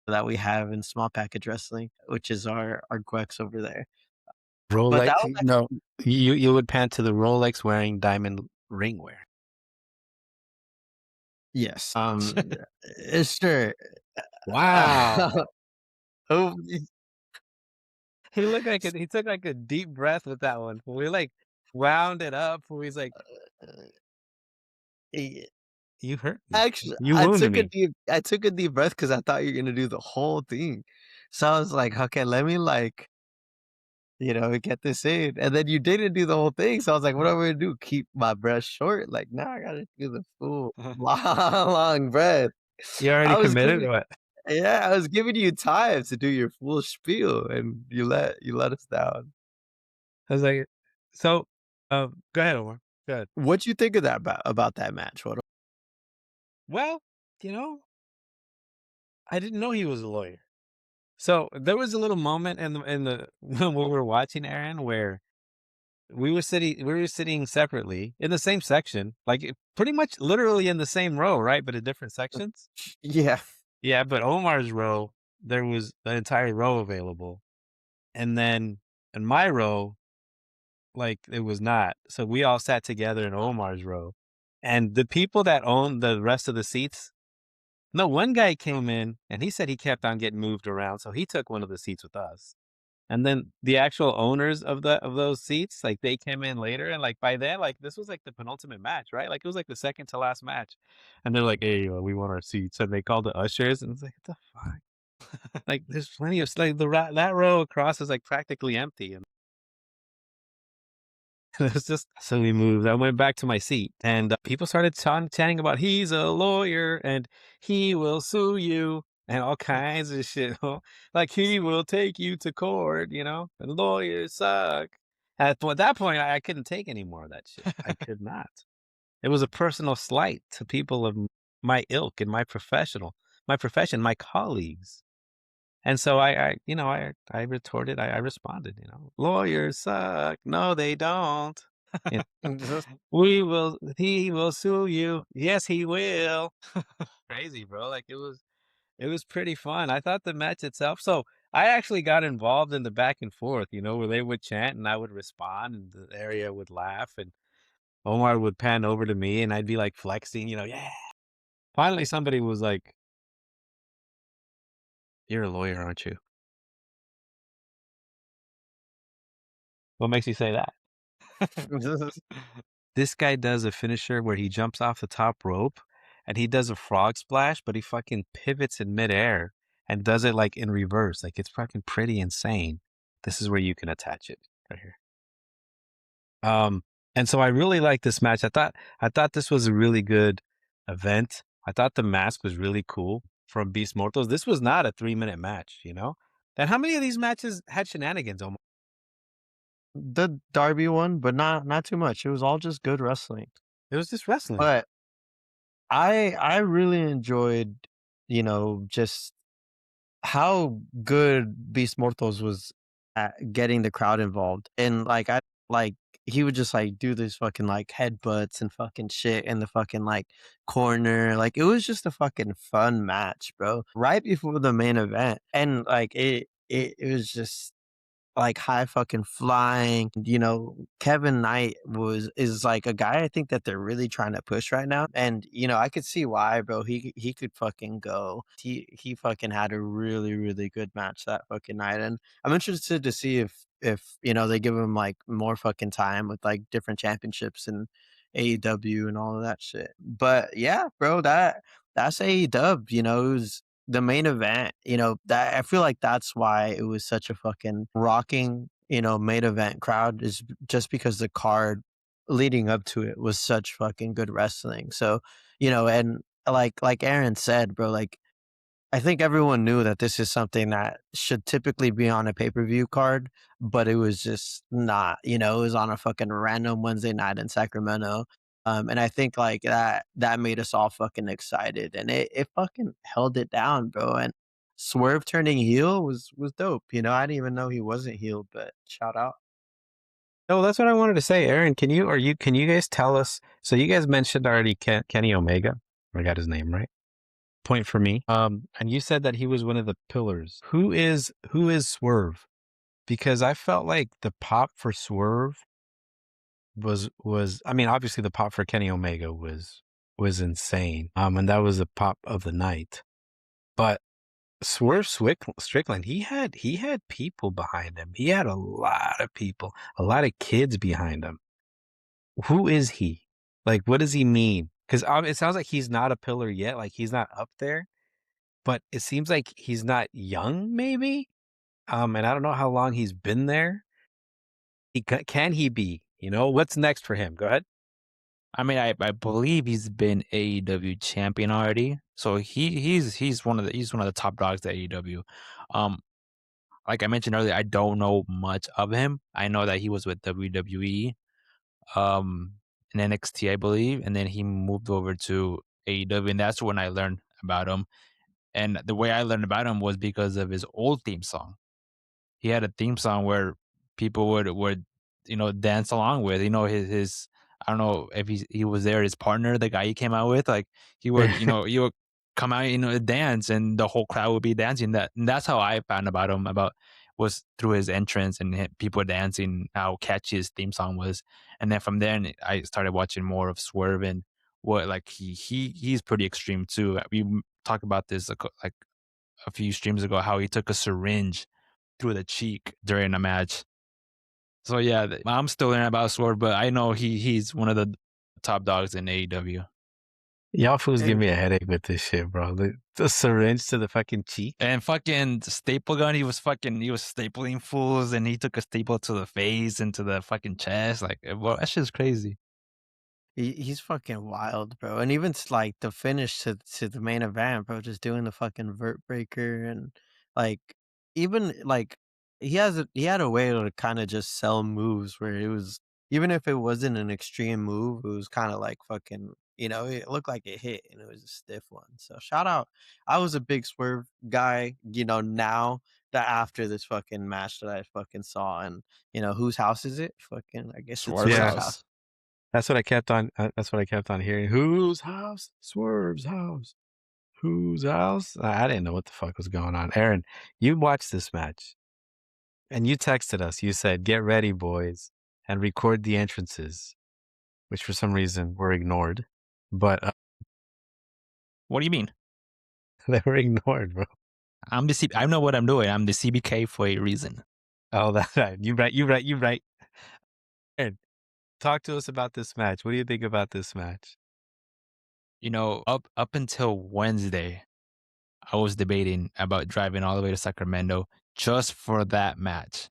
Speaker 1: that we have in small package wrestling, which is our Gwex over there. But
Speaker 3: Rolex.
Speaker 1: that was
Speaker 3: No, you would pan to the Rolex wearing diamond ring wear.
Speaker 1: yes. Sure.
Speaker 3: Wow.
Speaker 1: Oh,
Speaker 3: He took like a deep breath with that one. We like wound it up. He's like,
Speaker 1: eh,
Speaker 3: you hurt me.
Speaker 1: actually,
Speaker 3: You wounded me.
Speaker 1: I took a deep breath because I thought you were gonna do the whole thing. So I was like, okay, let me like, get this in. And then you didn't do the whole thing. So I was like, what am I gonna do? Keep my breath short? Like, now I gotta do the full long, long breath.
Speaker 3: You already
Speaker 1: I was
Speaker 3: committed
Speaker 1: giving
Speaker 3: or what?
Speaker 1: Yeah, I was giving you time to do your full spiel and you let us down.
Speaker 3: I was like, so, go ahead, Omar. Go ahead.
Speaker 1: What'd you think of that about that match?
Speaker 3: Well, you know, I didn't know he was a lawyer. So there was a little moment in the when we were watching Aaron where we were sitting separately in the same section, like pretty much literally in the same row, right? But in different sections.
Speaker 1: Yeah.
Speaker 3: Yeah, but Omar's row, there was the entire row available. And then in my row like it was not. So we all sat together in Omar's row. And the people that owned the rest of the seats, no, one guy came in and he said he kept on getting moved around. So he took one of the seats with us. And then the actual owners of those seats, like they came in later, and like by then, like this was like the penultimate match, right? Like it was like the second to last match, and they're like, "Hey, we want our seats," and they called the ushers, and it's like, "What the fuck?" Like there's plenty of like that row across is like practically empty, and it was just so we moved. I went back to my seat, and people started chanting about he's a lawyer and he will sue you and all kinds of shit. Like he will take you to court, and lawyers suck. At that point, I couldn't take any more of that shit. I could not. It was a personal slight to people of my ilk and my profession, my colleagues. And so I retorted, I responded, lawyers suck. No, they don't. You know, he will sue you. Yes, he will. Crazy, bro. Like it was pretty fun. I thought the match itself. So I actually got involved in the back and forth, where they would chant and I would respond and the area would laugh and Omar would pan over to me and I'd be like flexing, yeah. Finally, somebody was like, "You're a lawyer, aren't you?" What makes you say that? This guy does a finisher where he jumps off the top rope and he does a frog splash, but he fucking pivots in midair and does it like in reverse. Like it's fucking pretty insane. This is where you can attach it right here. And so I really like this match. I thought this was a really good event. I thought the mask was really cool from Beast Mortals. This was not a 3-minute match, And how many of these matches had shenanigans? Almost?
Speaker 1: The Darby one, but not too much. It was all just good wrestling.
Speaker 3: It was just wrestling.
Speaker 1: But I really enjoyed, just how good Beast Mortals was at getting the crowd involved. And he would just like do this fucking like headbutts and fucking shit in the fucking like corner. Like it was just a fucking fun match, bro. Right before the main event. And like it was just like high fucking flying. Kevin Knight is like a guy I think that they're really trying to push right now. And I could see why, bro. He could fucking go. He fucking had a really, really good match that fucking night. And I'm interested to see if they give him like more fucking time with like different championships and AEW and all of that shit. But yeah, bro, that's AEW, it was the main event, that I feel like that's why it was such a fucking rocking, main event crowd is just because the card leading up to it was such fucking good wrestling. So, and like Aaron said, bro, like I think everyone knew that this is something that should typically be on a pay-per-view card, but it was just not, it was on a fucking random Wednesday night in Sacramento. And I think like that made us all fucking excited and it fucking held it down, bro. And Swerve turning heel was dope. I didn't even know he wasn't healed, but shout out.
Speaker 3: No, that's what I wanted to say. Aaron, can you guys tell us? So you guys mentioned already Kenny Omega. I got his name right. Point for me. And you said that he was one of the pillars. Who is Swerve? Because I felt like the pop for Swerve was I mean, obviously the pop for Kenny Omega was insane. And that was the pop of the night. But Swerve Strickland, he had people behind him. He had a lot of people, a lot of kids behind him. Who is he? Like, what does he mean? Because it sounds like he's not a pillar yet. Like he's not up there, but it seems like he's not young, maybe. And I don't know how long he's been there. Can he be? What's next for him? Go ahead.
Speaker 2: I mean, I believe he's been AEW champion already, so he's one of the top dogs at AEW. Like I mentioned earlier, I don't know much of him. I know that he was with WWE, in NXT, I believe, and then he moved over to AEW, and that's when I learned about him. And the way I learned about him was because of his old theme song. He had a theme song where people would dance along with. His I don't know if he was there. His partner, the guy he came out with, like he would he would come out dance, and the whole crowd would be dancing. And that's how I found about him. About was through his entrance and people dancing, how catchy his theme song was. And then from there, I started watching more of Swerve and what like he's pretty extreme too. We talked about this like a few streams ago, how he took a syringe through the cheek during a match. So yeah, I'm still learning about Swerve, but I know he's one of the top dogs in AEW.
Speaker 3: Y'all fools give
Speaker 1: And
Speaker 3: me a headache with this shit, bro. The syringe to the fucking cheek.
Speaker 2: And fucking staple gun, he was stapling fools, and he took a staple to the face and to the fucking chest. Like, well, that shit's crazy.
Speaker 1: he's fucking wild, bro. And even like the finish to the main event, bro, just doing the fucking vert breaker and like even like he had a way to kind of just sell moves where it was even if it wasn't an extreme move, it was kind of like fucking it looked like it hit and it was a stiff one. So shout out. I was a big Swerve guy, now that after this fucking match that I fucking saw and whose house is it? Fucking I guess it's
Speaker 2: Swerve's
Speaker 1: Swerve's
Speaker 3: Yeah.
Speaker 1: house.
Speaker 3: That's what I kept on. That's what I kept on hearing. Whose house? Swerve's house. Whose house? I didn't know what the fuck was going on. Aaron, you watched this match, and you texted us. You said, "Get ready, boys, and record the entrances," which for some reason were ignored. But
Speaker 2: What do you mean?
Speaker 3: they were ignored, bro.
Speaker 2: I know what I'm doing. I'm the CBK for a reason.
Speaker 3: Oh, that's right. You right. You right. You right. Aaron, talk to us about this match. What do you think about this match?
Speaker 2: Up until Wednesday, I was debating about driving all the way to Sacramento just for that match.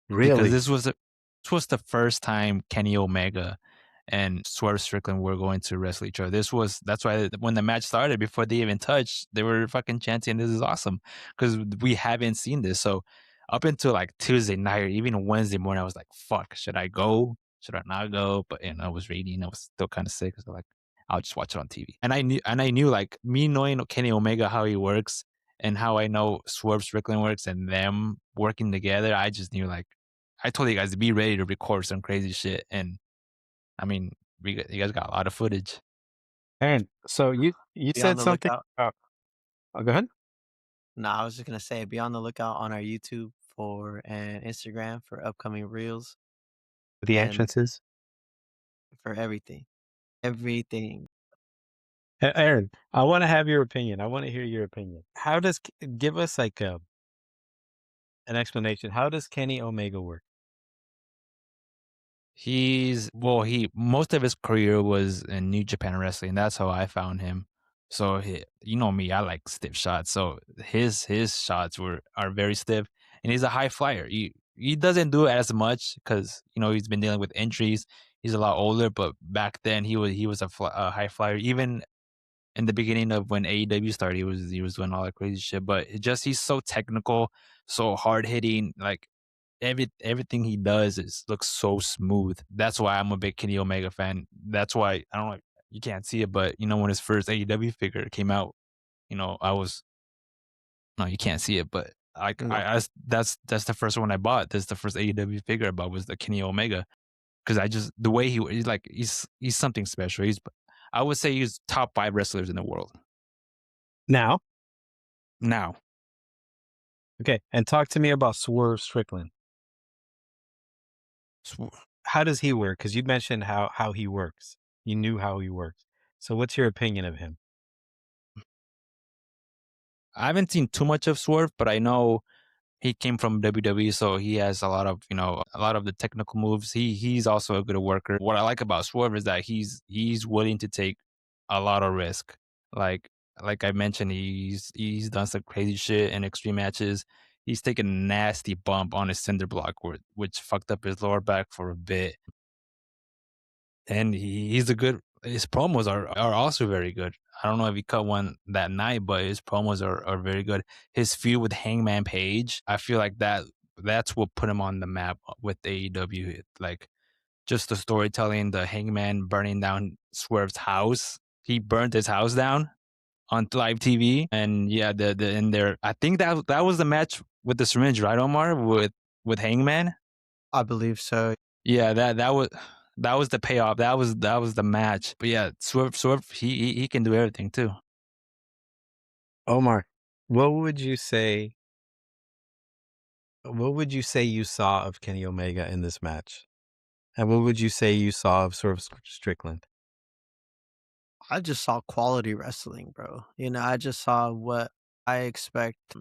Speaker 2: Because
Speaker 3: Really?
Speaker 2: this was the first time Kenny Omega and Swerve Strickland were going to wrestle each other. That's why when the match started, before they even touched, they were fucking chanting, "This is awesome," because we haven't seen this. So up until like Tuesday night or even Wednesday morning, I was like, "Fuck, should I go? Should I not go?" But I was reading, I was still kind of sick, so like, I'll just watch it on TV. And I knew like me knowing Kenny Omega how he works and how I know Swerve Strickland works and them working together, I just knew like I told you guys to be ready to record some crazy shit, and I mean, you guys got a lot of footage.
Speaker 3: Aaron, so you
Speaker 1: Be on
Speaker 3: said
Speaker 1: the
Speaker 3: something
Speaker 1: lookout.
Speaker 3: about. Oh, go ahead.
Speaker 1: No, I was just gonna say, be on the lookout on our YouTube for and Instagram for upcoming reels
Speaker 3: The
Speaker 1: and
Speaker 3: entrances.
Speaker 1: for everything, everything.
Speaker 3: Aaron, I want to have your opinion. I want to hear your opinion. How does give us like an explanation? How does Kenny Omega work?
Speaker 2: He most of his career was in New Japan Wrestling. That's how I found him. So you know me, I like stiff shots. So his shots are very stiff, and he's a high flyer. He doesn't do it as much because he's been dealing with injuries. He's a lot older, but back then he was a high flyer. Even in the beginning of when AEW started, he was doing all that crazy shit. But he's so technical, so hard hitting. Like everything he does looks so smooth. That's why I'm a big Kenny Omega fan. That's why I don't know, you can't see it, but when his first AEW figure came out, I was no, you can't see it, but like
Speaker 1: No,
Speaker 2: that's the first one I bought. That's the first AEW figure I bought was the Kenny Omega because I just the way he's something special. I would say he's top 5 wrestlers in the world
Speaker 3: Now,
Speaker 2: now.
Speaker 3: okay, and talk to me about Swerve Strickland. How does he work? Because you mentioned how he works. You knew how he works. So, what's your opinion of him?
Speaker 2: I haven't seen too much of Swerve, but I know he came from WWE, so he has a lot of the technical moves. He's also a good worker. What I like about Swerve is that he's willing to take a lot of risk. Like I mentioned, he's done some crazy shit in extreme matches. He's taken a nasty bump on his cinder block, which fucked up his lower back for a bit. And he's a good. His promos are also very good. I don't know if he cut one that night, but his promos are very good. His feud with Hangman Page, I feel like that's what put him on the map with AEW. Like just the storytelling, the Hangman burning down Swerve's house. He burned his house down on live TV, and yeah, the in there. I think that was the match with the syringe, right, Omar, with Hangman.
Speaker 1: I believe so.
Speaker 2: Yeah, that was the payoff. That was the match. But yeah, Swerve, he can do everything too.
Speaker 3: Omar, what would you say What would you say you saw of Kenny Omega in this match? And what would you say you saw of Swerve Strickland?
Speaker 1: I just saw quality wrestling, bro. You know, I just saw what I expect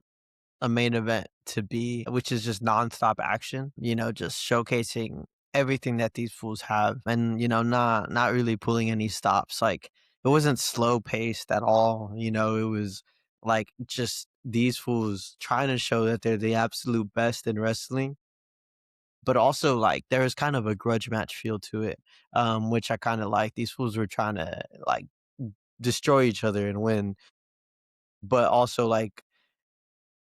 Speaker 1: a main event to be, which is just nonstop action, you know, just showcasing everything that these fools have and, you know, not really pulling any stops. Like it wasn't slow paced at all, you know, it was like just these fools trying to show that they're the absolute best in wrestling. But also like there was kind of a grudge match feel to it, which I kind of like. These fools were trying to like destroy each other and win, but also like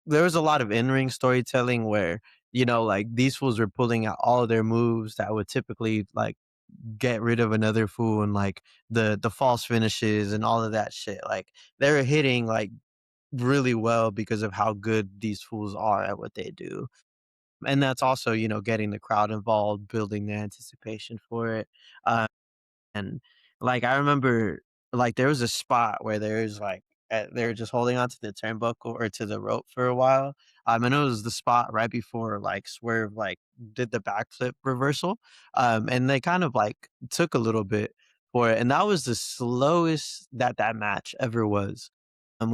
Speaker 1: there was a lot of in-ring storytelling where, you know, like these fools were pulling out all of their moves that would typically like get rid of another fool and like the false finishes and all of that shit. Like they were hitting like really well because of how good these fools are at what they do. And that's also, you know, getting the crowd involved, building the anticipation for it. Uh, and, like, I remember, like, there was a spot where there's, like, they were just holding on to the turnbuckle or to the rope for a while. And it was the spot right before, like, Swerve, like, did the backflip reversal. And they kind of, like, took a little bit for it, and that was the slowest that that match ever was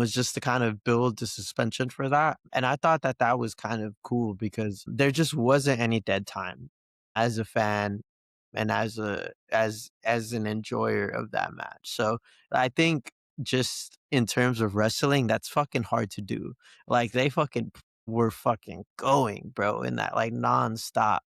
Speaker 1: just to kind of build the suspension for that, and I thought that that was kind of cool because there just wasn't any dead time as a fan and as an enjoyer of that match. So I think just in terms of wrestling, that's fucking hard to do. Like they fucking were fucking going, bro, in that like nonstop.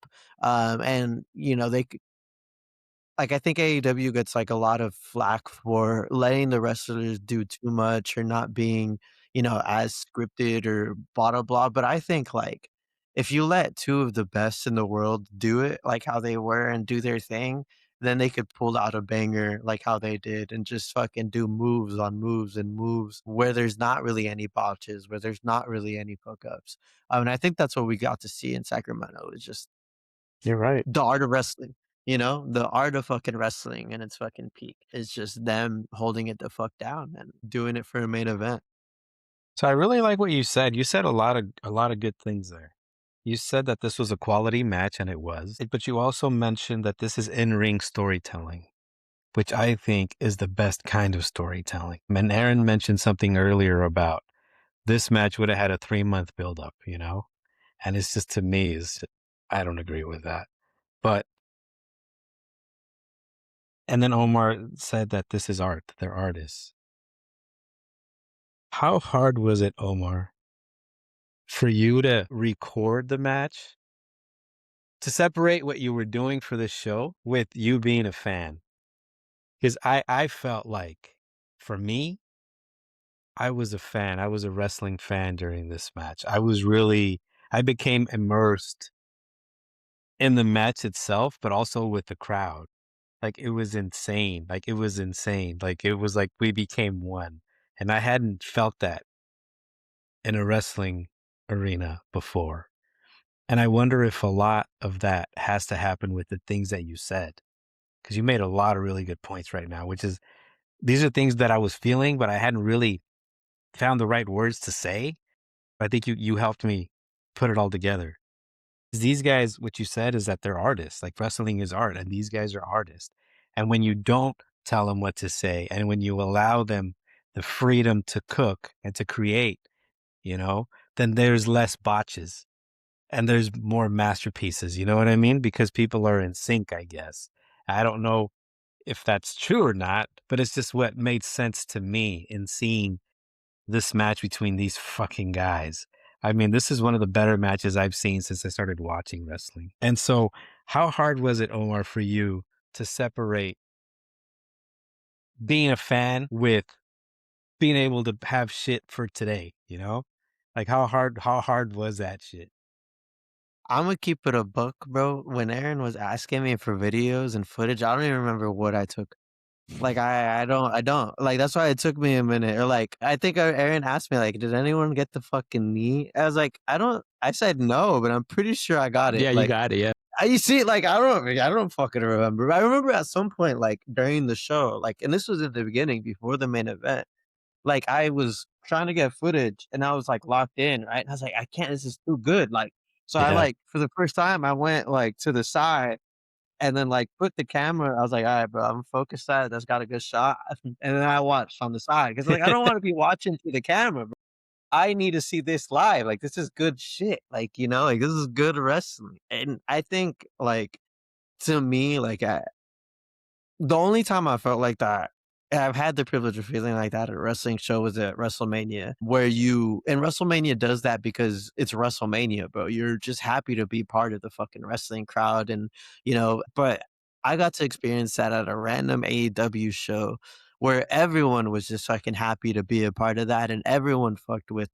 Speaker 1: And you know, like, I think AEW gets, like, a lot of flack for letting the wrestlers do too much or not being, you know, as scripted or blah, blah, blah, but I think, like, if you let 2 of the best in the world do it, like how they were and do their thing, then they could pull out a banger like how they did and just fucking do moves on moves and moves where there's not really any botches, where there's not really any fuck ups. And I think that's what we got to see in Sacramento is just
Speaker 3: You're right.
Speaker 1: the art of wrestling, you know? The art of fucking wrestling in its fucking peak. It's just them holding it the fuck down and doing it for a main event.
Speaker 3: So I really like what you said. You said a lot of good things there. You said that this was a quality match, and it was. But you also mentioned that this is in-ring storytelling, which I think is the best kind of storytelling. And Aaron mentioned something earlier about this match would have had a 3-month buildup, you know? And it's just to me is I don't agree with that. But and then Omar said that this is art. They're artists. How hard was it, Omar, for you to record the match to separate what you were doing for this show with you being a fan? Because I felt like for me, I was a fan. I was a wrestling fan during this match. I became immersed in the match itself, but also with the crowd. Like it was insane. Like it was insane. Like it was like we became one. And I hadn't felt that in a wrestling arena before. And I wonder if a lot of that has to happen with the things that you said. Because you made a lot of really good points right now, which is these are things that I was feeling, but I hadn't really found the right words to say. I think you helped me put it all together. These guys, what you said is that they're artists. Like wrestling is art, and these guys are artists. And when you don't tell them what to say, and when you allow them the freedom to cook and to create, you know, then there's less botches and there's more masterpieces. You know what I mean? Because people are in sync, I guess. I don't know if that's true or not, but it's just what made sense to me in seeing this match between these fucking guys. I mean, this is one of the better matches I've seen since I started watching wrestling. And so, how hard was it, Omar, for you to separate being a fan with being able to have shit for today, you know? Like how hard was that shit?
Speaker 1: Imma keep it a buck, bro. When Aaron was asking me for videos and footage, I don't even remember what I took. Like, I don't. Like, that's why it took me a minute. Or, like, I think Aaron asked me, like, "Did anyone get the fucking knee?" I was like, "I don't." I said, "No," but I'm pretty sure I got it.
Speaker 2: Yeah, you
Speaker 1: Like,
Speaker 2: got it. Yeah.
Speaker 1: you see, like, I don't fucking remember. I remember at some point, like, during the show, like and this was at the beginning before the main event, like, I was trying to get footage and I was, like, locked in, right? And I was like, "I can't, this is too good." Like, So I
Speaker 3: Yeah.
Speaker 1: like for the first time I went like to the side and then like put the camera. I was like, all right, bro, I'm focused that. That's got a good shot. And then I watched on the side because like I don't want to be watching through the camera. Bro. I need to see this live. Like this is good shit. Like you know, like this is good wrestling. And I think like to me, like the only time I felt like that, and I've had the privilege of feeling like that at a wrestling show was at WrestleMania, where and WrestleMania does that because it's WrestleMania, bro. You're just happy to be part of the fucking wrestling crowd. And, you know, but I got to experience that at a random AEW show where everyone was just fucking happy to be a part of that and everyone fucked with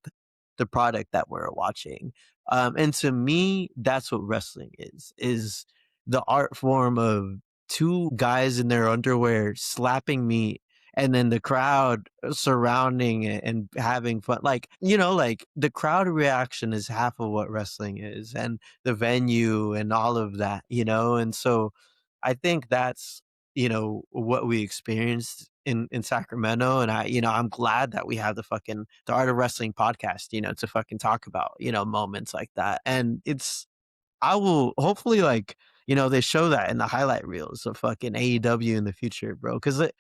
Speaker 1: the product that we're watching. And to me, that's what wrestling is the art form of two guys in their underwear slapping meat and then the crowd surrounding it and having fun. Like, you know, like the crowd reaction is half of what wrestling is and the venue and all of that, you know? And so I think that's, you know, what we experienced in Sacramento. And I'm glad that we have the Art of Wrestling podcast, you know, to fucking talk about, you know, moments like that. And I will hopefully like, you know, they show that in the highlight reels of fucking AEW in the future, bro. Cause it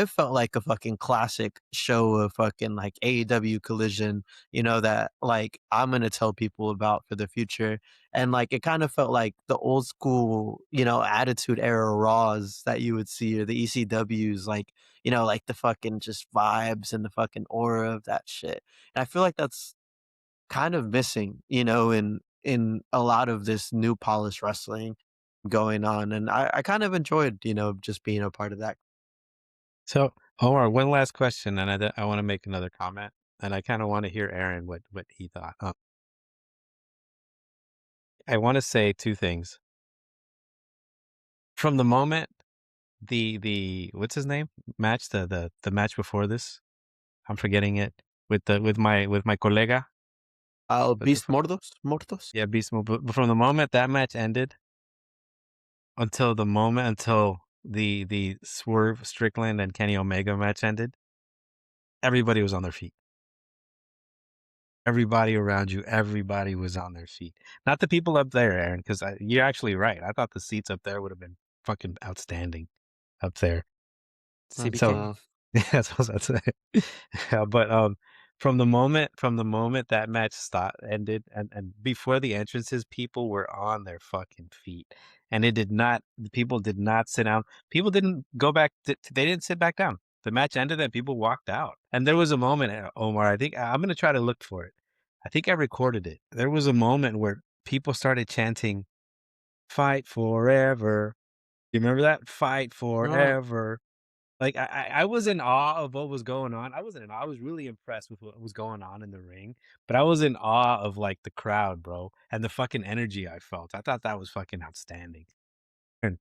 Speaker 1: felt like a fucking classic show of fucking like AEW Collision, you know, that like I'm going to tell people about for the future. And like, it kind of felt like the old school, you know, Attitude Era Raws that you would see or the ECWs, like, you know, like the fucking just vibes and the fucking aura of that shit. And I feel like that's kind of missing, you know, in a lot of this new polished wrestling going on. And I kind of enjoyed, you know, just being a part of that.
Speaker 3: So, Omar, one last question, and I want to make another comment, and I kind of want to hear Aaron what he thought. I want to say two things. From the moment the what's his name match the match before this, I'm forgetting it with my colega. With the,
Speaker 1: Beast Mortos.
Speaker 3: yeah, Beast Mode. But from the moment that match ended until the Swerve Strickland and Kenny Omega match ended, everybody was on their feet. Everybody around you, everybody was on their feet. Not the people up there, Aaron, because you're actually right. I thought the seats up there would have been fucking outstanding up there. So
Speaker 1: CBK.
Speaker 3: yeah, that's what I was about to say. Yeah, but from the moment that match ended and before the entrances, people were on their fucking feet, and people did not sit down. People didn't go back. They didn't sit back down. The match ended and people walked out. And there was a moment, Omar. I think I'm gonna try to look for it. I think I recorded it. There was a moment where people started chanting, "Fight forever." You remember that? Fight
Speaker 1: No.
Speaker 3: forever. Like, I was in awe of what was going on. I wasn't in awe. I was really impressed with what was going on in the ring, but I was in awe of, like, the crowd, bro, and the fucking energy I felt. I thought that was fucking outstanding. And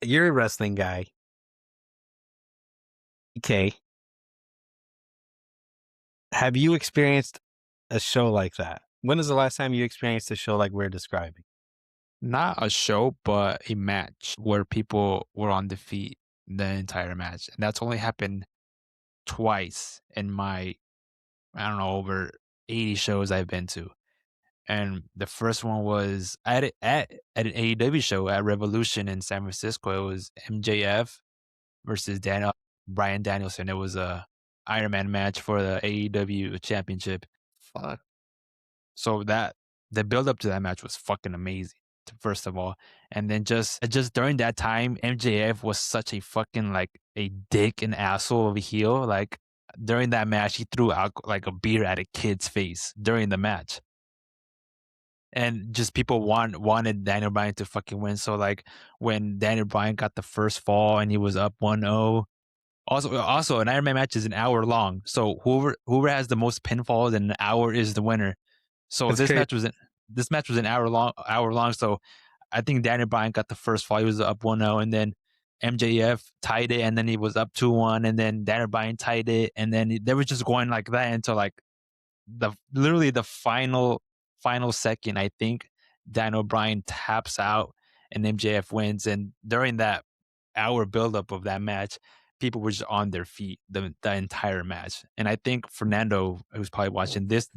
Speaker 3: you're a wrestling guy. Okay. Have you experienced a show like that? When was the last time you experienced a show like we're describing?
Speaker 2: Not a show, but a match where people were on the feet the entire match. And that's only happened twice in my, I don't know, over 80 shows I've been to. And the first one was at an AEW show at Revolution in San Francisco. It was MJF versus Brian Danielson. It was a Iron Man match for the AEW championship.
Speaker 1: Fuck.
Speaker 2: So the build up to that match was fucking amazing. First of all, and then just during that time, MJF was such a fucking like a dick and asshole of a heel. Like during that match, he threw out like a beer at a kid's face during the match, and just people wanted Daniel Bryan to fucking win. So like when Daniel Bryan got the first fall and he was up 1-0. Also, an Iron Man match is an hour long. So whoever has the most pinfalls in an hour is the winner. So
Speaker 3: That's crazy.
Speaker 2: this match was an hour long. So I think Daniel Bryan got the first fall. He was up 1-0, and then MJF tied it, and then he was up 2-1, and then Daniel Bryan tied it, and then they were just going like that until like literally the final second. I think Daniel Bryan taps out and MJF wins. And during that hour buildup of that match, people were just on their feet the entire match. And I think Fernando, who's probably watching this,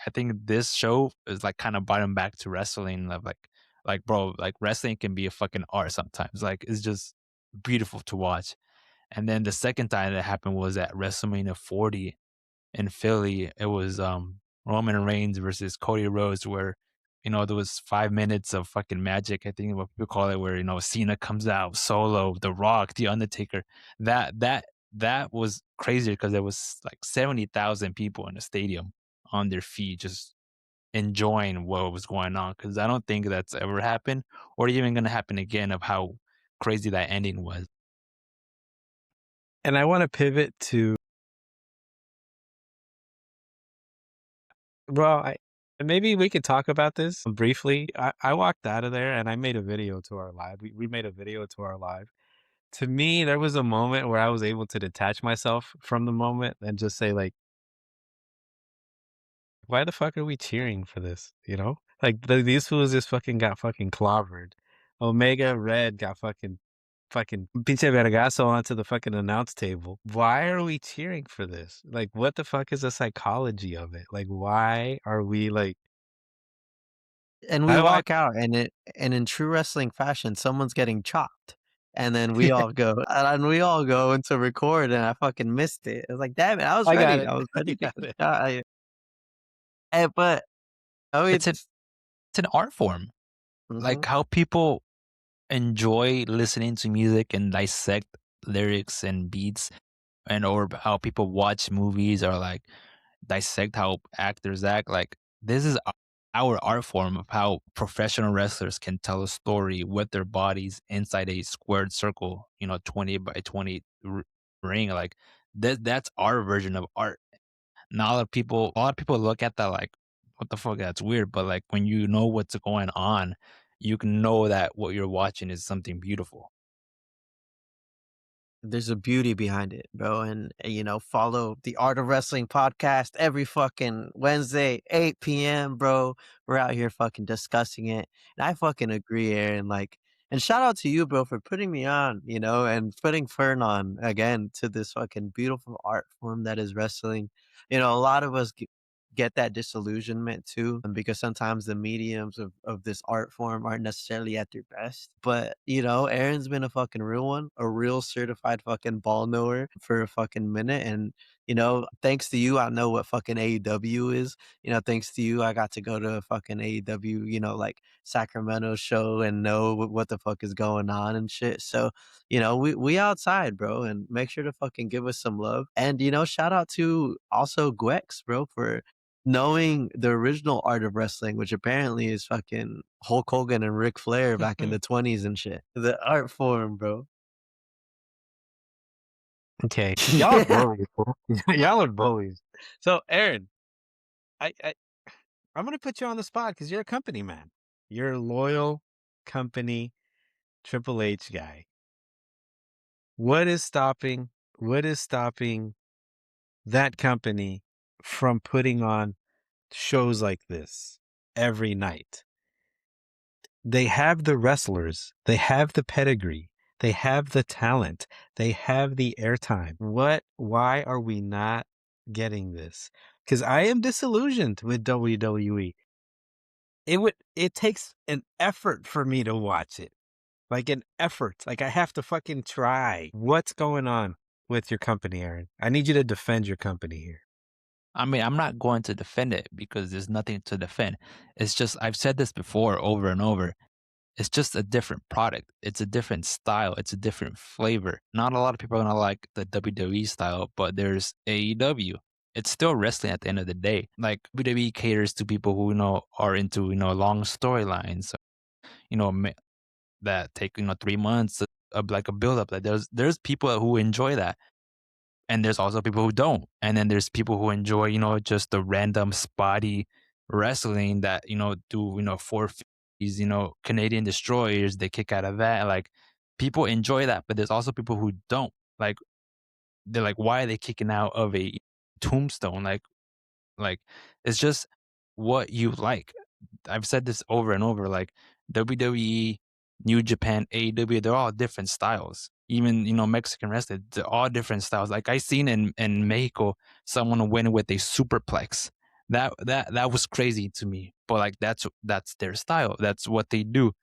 Speaker 2: I think this show is like kind of brought him back to wrestling. Of like bro, like wrestling can be a fucking art sometimes. Like it's just beautiful to watch. And then the second time that happened was at WrestleMania 40 in Philly. It was Roman Reigns versus Cody Rhodes, where there was 5 minutes of fucking magic. I think what people call it, where Cena comes out, Solo, The Rock, The Undertaker. That was crazy because there was like 70,000 people in the stadium on their feet, just enjoying what was going on. Because I don't think that's ever happened, or even going to happen again. Of how crazy that ending was.
Speaker 3: And I want to pivot to, well, maybe we could talk about this briefly. I walked out of there and I made a video to our live. We made a video to our live. To me, there was a moment where I was able to detach myself from the moment and just say, like, why the fuck are we cheering for this? Like these fools just fucking got fucking clobbered. Omega Red got fucking pinche vergazo onto the fucking announce table. Why are we cheering for this? Like, what the fuck is the psychology of it? Like, why are we like?
Speaker 1: And we
Speaker 3: I
Speaker 1: walk out, and in true wrestling fashion, someone's getting chopped, and then we all go into record, and I fucking missed it. I was like, damn it, I was
Speaker 3: I got
Speaker 1: ready.
Speaker 3: it.
Speaker 1: I was ready
Speaker 3: You
Speaker 1: to
Speaker 3: got
Speaker 1: get
Speaker 3: it.
Speaker 1: shot. But oh,
Speaker 2: It's
Speaker 1: it's
Speaker 2: an art form,
Speaker 1: mhm.
Speaker 2: like how people enjoy listening to music and dissect lyrics and beats, and or how people watch movies or like dissect how actors act. Like this is our art form of how professional wrestlers can tell a story with their bodies inside a squared circle, 20 by 20 ring. Like that's our version of art. Now a lot of people look at that like, what the fuck, that's weird. But like when you know what's going on, you can know that what you're watching is something beautiful.
Speaker 1: There's a beauty behind it, bro. And, follow the Art of Wrestling podcast every fucking Wednesday, 8 p.m., bro. We're out here fucking discussing it. And I fucking agree, Aaron. Like, and shout out to you, bro, for putting me on, and putting Fern on again to this fucking beautiful art form that is wrestling. A lot of us get that disillusionment too, because sometimes the mediums of this art form aren't necessarily at their best. But Aaron's been a fucking real one, a real certified fucking ball knower for a fucking minute. And thanks to you, I know what fucking AEW is. Thanks to you, I got to go to a fucking AEW, like Sacramento show and know what the fuck is going on and shit. So we outside, bro, and make sure to fucking give us some love. And shout out to also Gwex, bro, for knowing the original art of wrestling, which apparently is fucking Hulk Hogan and Ric Flair back in the 20s and shit. The art form, bro.
Speaker 3: Okay, y'all are bullies. Fool. Y'all are bullies. So, Aaron, I'm gonna put you on the spot because you're a company man. You're a loyal company Triple H guy. What is stopping? What is stopping that company from putting on shows like this every night? They have the wrestlers, they have the pedigree, they have the talent, they have the airtime. Why are we not getting this? Because I am disillusioned with WWE. It takes an effort for me to watch it. Like an effort. Like I have to fucking try. What's going on with your company, Aaron? I need you to defend your company here.
Speaker 2: I mean, I'm not going to defend it because there's nothing to defend. It's just, I've said this before over and over. It's just a different product. It's a different style. It's a different flavor. Not a lot of people are going to like the WWE style, but there's AEW. It's still wrestling at the end of the day. Like WWE caters to people who, are into, long storylines, you know, that take, 3 months of like a build up. Like there's people who enjoy that. And there's also people who don't. And then there's people who enjoy, just the random spotty wrestling that, do, 450s, Canadian destroyers, they kick out of that. Like people enjoy that, but there's also people who don't. Like they're like, why are they kicking out of a tombstone? Like it's just what you like. I've said this over and over. Like WWE New Japan, AEW, they're all different styles. Even, Mexican wrestling, they're all different styles. Like I seen in Mexico, someone win with a superplex. That was crazy to me. But like that's their style. That's what they do.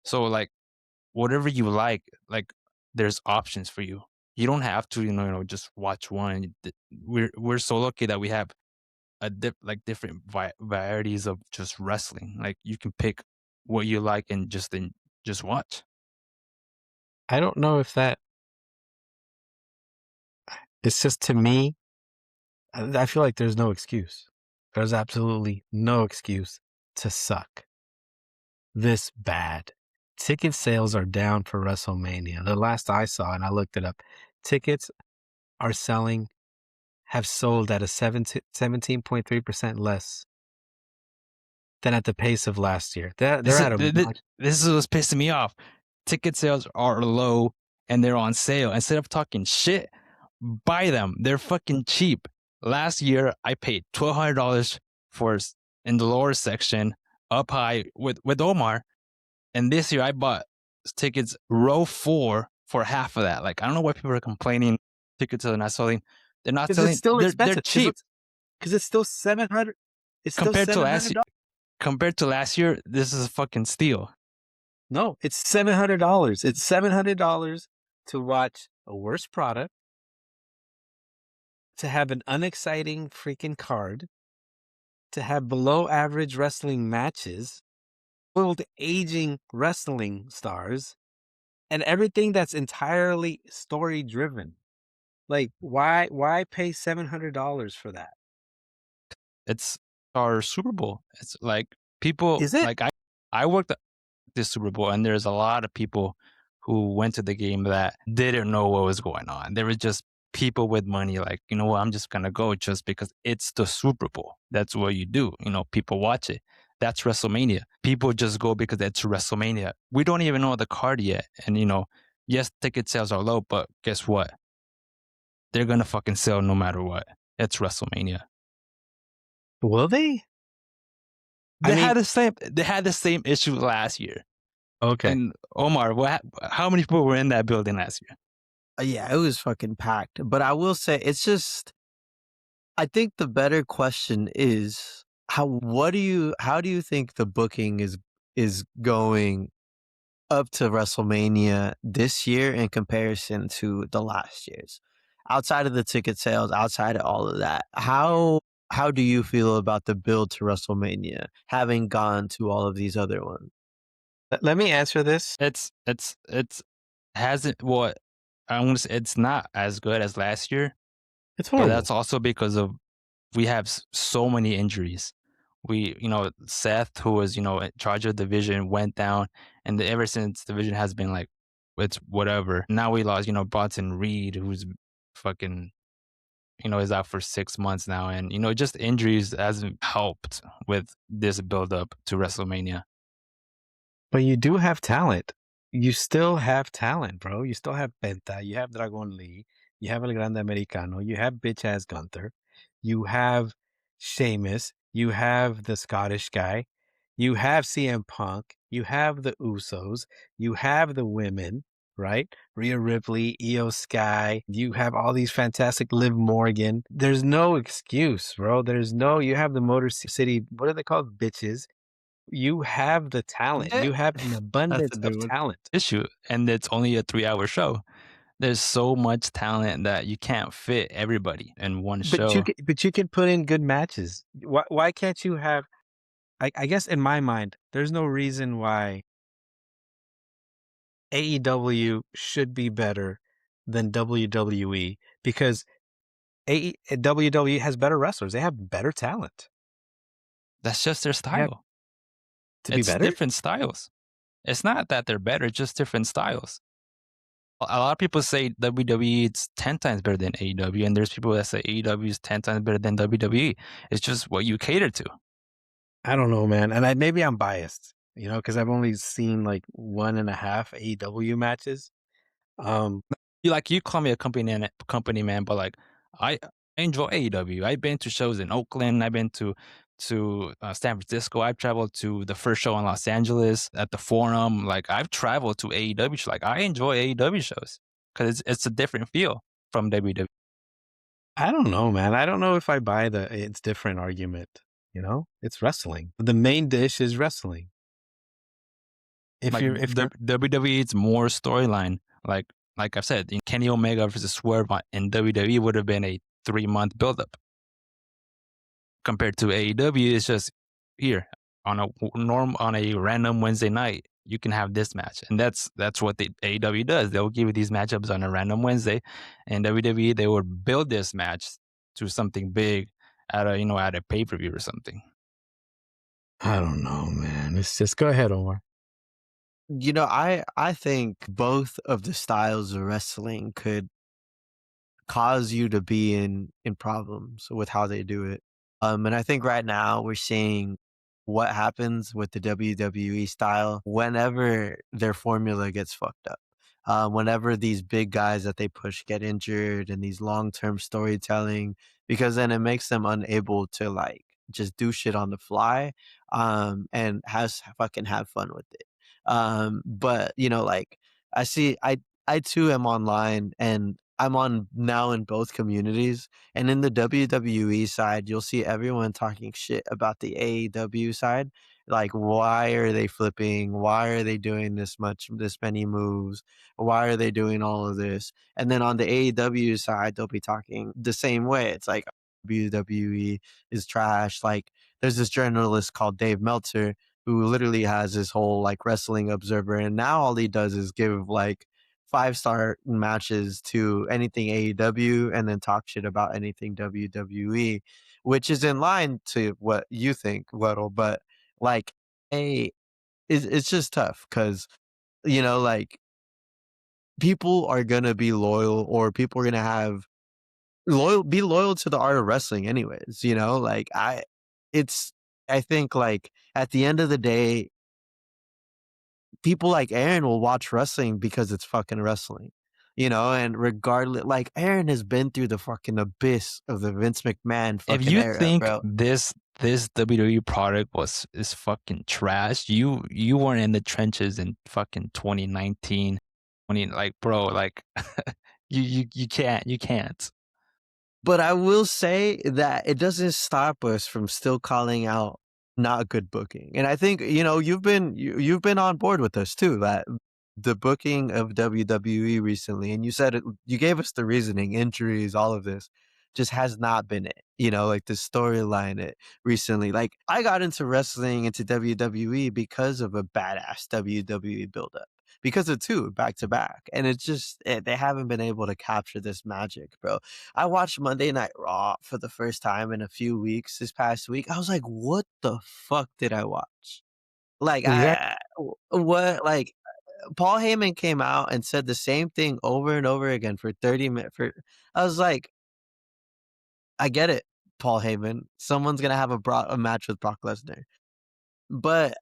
Speaker 2: So like whatever you like there's options for you. You don't have to, just watch one. We're so lucky that we have different varieties of just wrestling. Like you can pick what you like and just watch.
Speaker 3: I don't know if that. It's just, to me, I feel like there's no excuse. There's absolutely no excuse to suck this bad. Ticket sales are down for WrestleMania. The last I saw, and I looked it up, tickets have sold at a 17.3% less than at the pace of last year. They're at a
Speaker 2: This is what's pissing me off. Ticket sales are low and they're on sale. Instead of talking shit, buy them. They're fucking cheap. Last year, I paid $1,200 for in the lower section, up high with Omar. And this year, I bought tickets row 4 for half of that. Like, I don't know why people are complaining tickets are not selling. They're not selling.
Speaker 3: It's still expensive.
Speaker 2: They're cheap.
Speaker 3: Because it's still $700. It's
Speaker 2: compared
Speaker 3: still
Speaker 2: to last year. Compared to last year, this is a fucking steal.
Speaker 3: No, it's $700. It's $700 to watch a worse product, to have an unexciting freaking card, to have below average wrestling matches, old aging wrestling stars, and everything that's entirely story driven. Like, why pay $700 for that?
Speaker 2: It's our Super Bowl. It's like people.
Speaker 3: Is it?
Speaker 2: Like I worked at this Super Bowl, and there's a lot of people who went to the game that didn't know what was going on. There was just people with money, like, you know what, I'm just gonna go just because it's the Super Bowl. That's what you do. People watch it. That's WrestleMania. People just go because it's WrestleMania. We don't even know the card yet, and yes, ticket sales are low, but guess what? They're gonna fucking sell no matter what. It's WrestleMania.
Speaker 3: Will they?
Speaker 2: They had the same issue last year.
Speaker 3: Okay.
Speaker 2: And Omar, how many people were in that building last year?
Speaker 1: Yeah, it was fucking packed. But I will say, it's just, I think the better question is how do you think the booking is going up to WrestleMania this year in comparison to the last year's? Outside of the ticket sales, outside of all of that, how do you feel about the build to WrestleMania, having gone to all of these other ones?
Speaker 3: Let me answer this.
Speaker 2: It's hasn't what I want to say. It's not as good as last year.
Speaker 3: It's horrible.
Speaker 2: But that's also because of we have so many injuries. We, Seth, who was, in charge of the division, went down, and ever since the division has been like, it's whatever. Now we lost, Bronson Reed, who's fucking, is out for 6 months now, and just injuries hasn't helped with this build up to WrestleMania.
Speaker 3: But you do have talent. You still have talent, bro. You still have Penta. You have Dragon Lee. You have El Grande Americano. You have bitch ass Gunther. You have Sheamus. You have the Scottish guy. You have CM Punk. You have the Usos. You have the women, right? Rhea Ripley, Io Sky. You have all these fantastic Liv Morgan. There's no excuse, bro. You have the Motor City, what are they called? Bitches. You have the talent. You have an abundance of talent.
Speaker 2: Issue, and it's only a 3-hour show. There's so much talent that you can't fit everybody in one show.
Speaker 3: But you can put in good matches. Why can't you have? I guess in my mind, there's no reason why AEW should be better than WWE, because WWE has better wrestlers. They have better talent.
Speaker 2: That's just their style.
Speaker 3: It's
Speaker 2: different styles. It's not that they're better, it's just different styles. A lot of people say WWE is 10 times better than AEW, and there's people that say AEW is 10 times better than WWE. It's just what you cater to.
Speaker 3: I don't know, man. And maybe I'm biased, because I've only seen like 1.5 AEW matches.
Speaker 2: You call me a company man, but like I enjoy AEW. I've been to shows in Oakland. I've been to to San Francisco. I've traveled to the first show in Los Angeles at the Forum. Like I've traveled to AEW shows. Like I enjoy AEW shows because it's a different feel from WWE.
Speaker 3: I don't know, man. I don't know if I buy the it's different argument. You know, it's wrestling. The main dish is wrestling. If
Speaker 2: Like
Speaker 3: you're
Speaker 2: WWE, it's more storyline. Like I've said, in Kenny Omega versus Swerve in WWE would have been a 3-month buildup. Compared to AEW, it's just here on a random Wednesday night, you can have this match, and that's what the AEW does. They'll give you these matchups on a random Wednesday, and WWE they would build this match to something big at a pay-per-view or something.
Speaker 3: I don't know, man. It's just go ahead, Omar.
Speaker 1: You know, I think both of the styles of wrestling could cause you to be in problems with how they do it. And I think right now we're seeing what happens with the WWE style whenever their formula gets fucked up. Whenever these big guys that they push get injured and these long-term storytelling, because then it makes them unable to like just do shit on the fly, and fucking have fun with it. But you know, like I too am online and I'm on now in both communities. And in the WWE side, you'll see everyone talking shit about the AEW side. Like, why are they flipping? Why are they doing this many moves? Why are they doing all of this? And then on the AEW side, they'll be talking the same way. It's like WWE is trash. Like, there's this journalist called Dave Meltzer who literally has his whole like wrestling observer, and now all he does is give like 5-star matches to anything AEW and then talk shit about anything WWE, which is in line to what you think, Weddle. But like, it's just tough because, you know, like people are gonna be loyal, or people are gonna be loyal to the art of wrestling anyways, you know? Like I think like at the end of the day, people like Aaron will watch wrestling because it's fucking wrestling, you know, and regardless, like Aaron has been through the fucking abyss of the Vince McMahon
Speaker 2: If
Speaker 1: fucking
Speaker 2: you
Speaker 1: era,
Speaker 2: think
Speaker 1: bro.
Speaker 2: this WWE product is fucking trash, you weren't in the trenches in fucking 2019. Like bro, like you can't.
Speaker 1: But I will say that it doesn't stop us from still calling out not good booking. And I think, you know, you've been on board with us too, that the booking of WWE recently, and you said it, you gave us the reasoning, injuries, all of this just has not been it. You know, like the storyline it recently. Like I got into wrestling, into WWE because of a badass WWE buildup. Because of two back to back. And it's just they haven't been able to capture this magic, bro. I watched Monday Night Raw for the first time in a few weeks this past week. I was like, what the fuck did I watch? Like,
Speaker 3: Exactly.
Speaker 1: what, like, Paul Heyman came out and said the same thing over and over again for 30 minutes. I was like, I get it, Paul Heyman. Someone's going to have a match with Brock Lesnar. But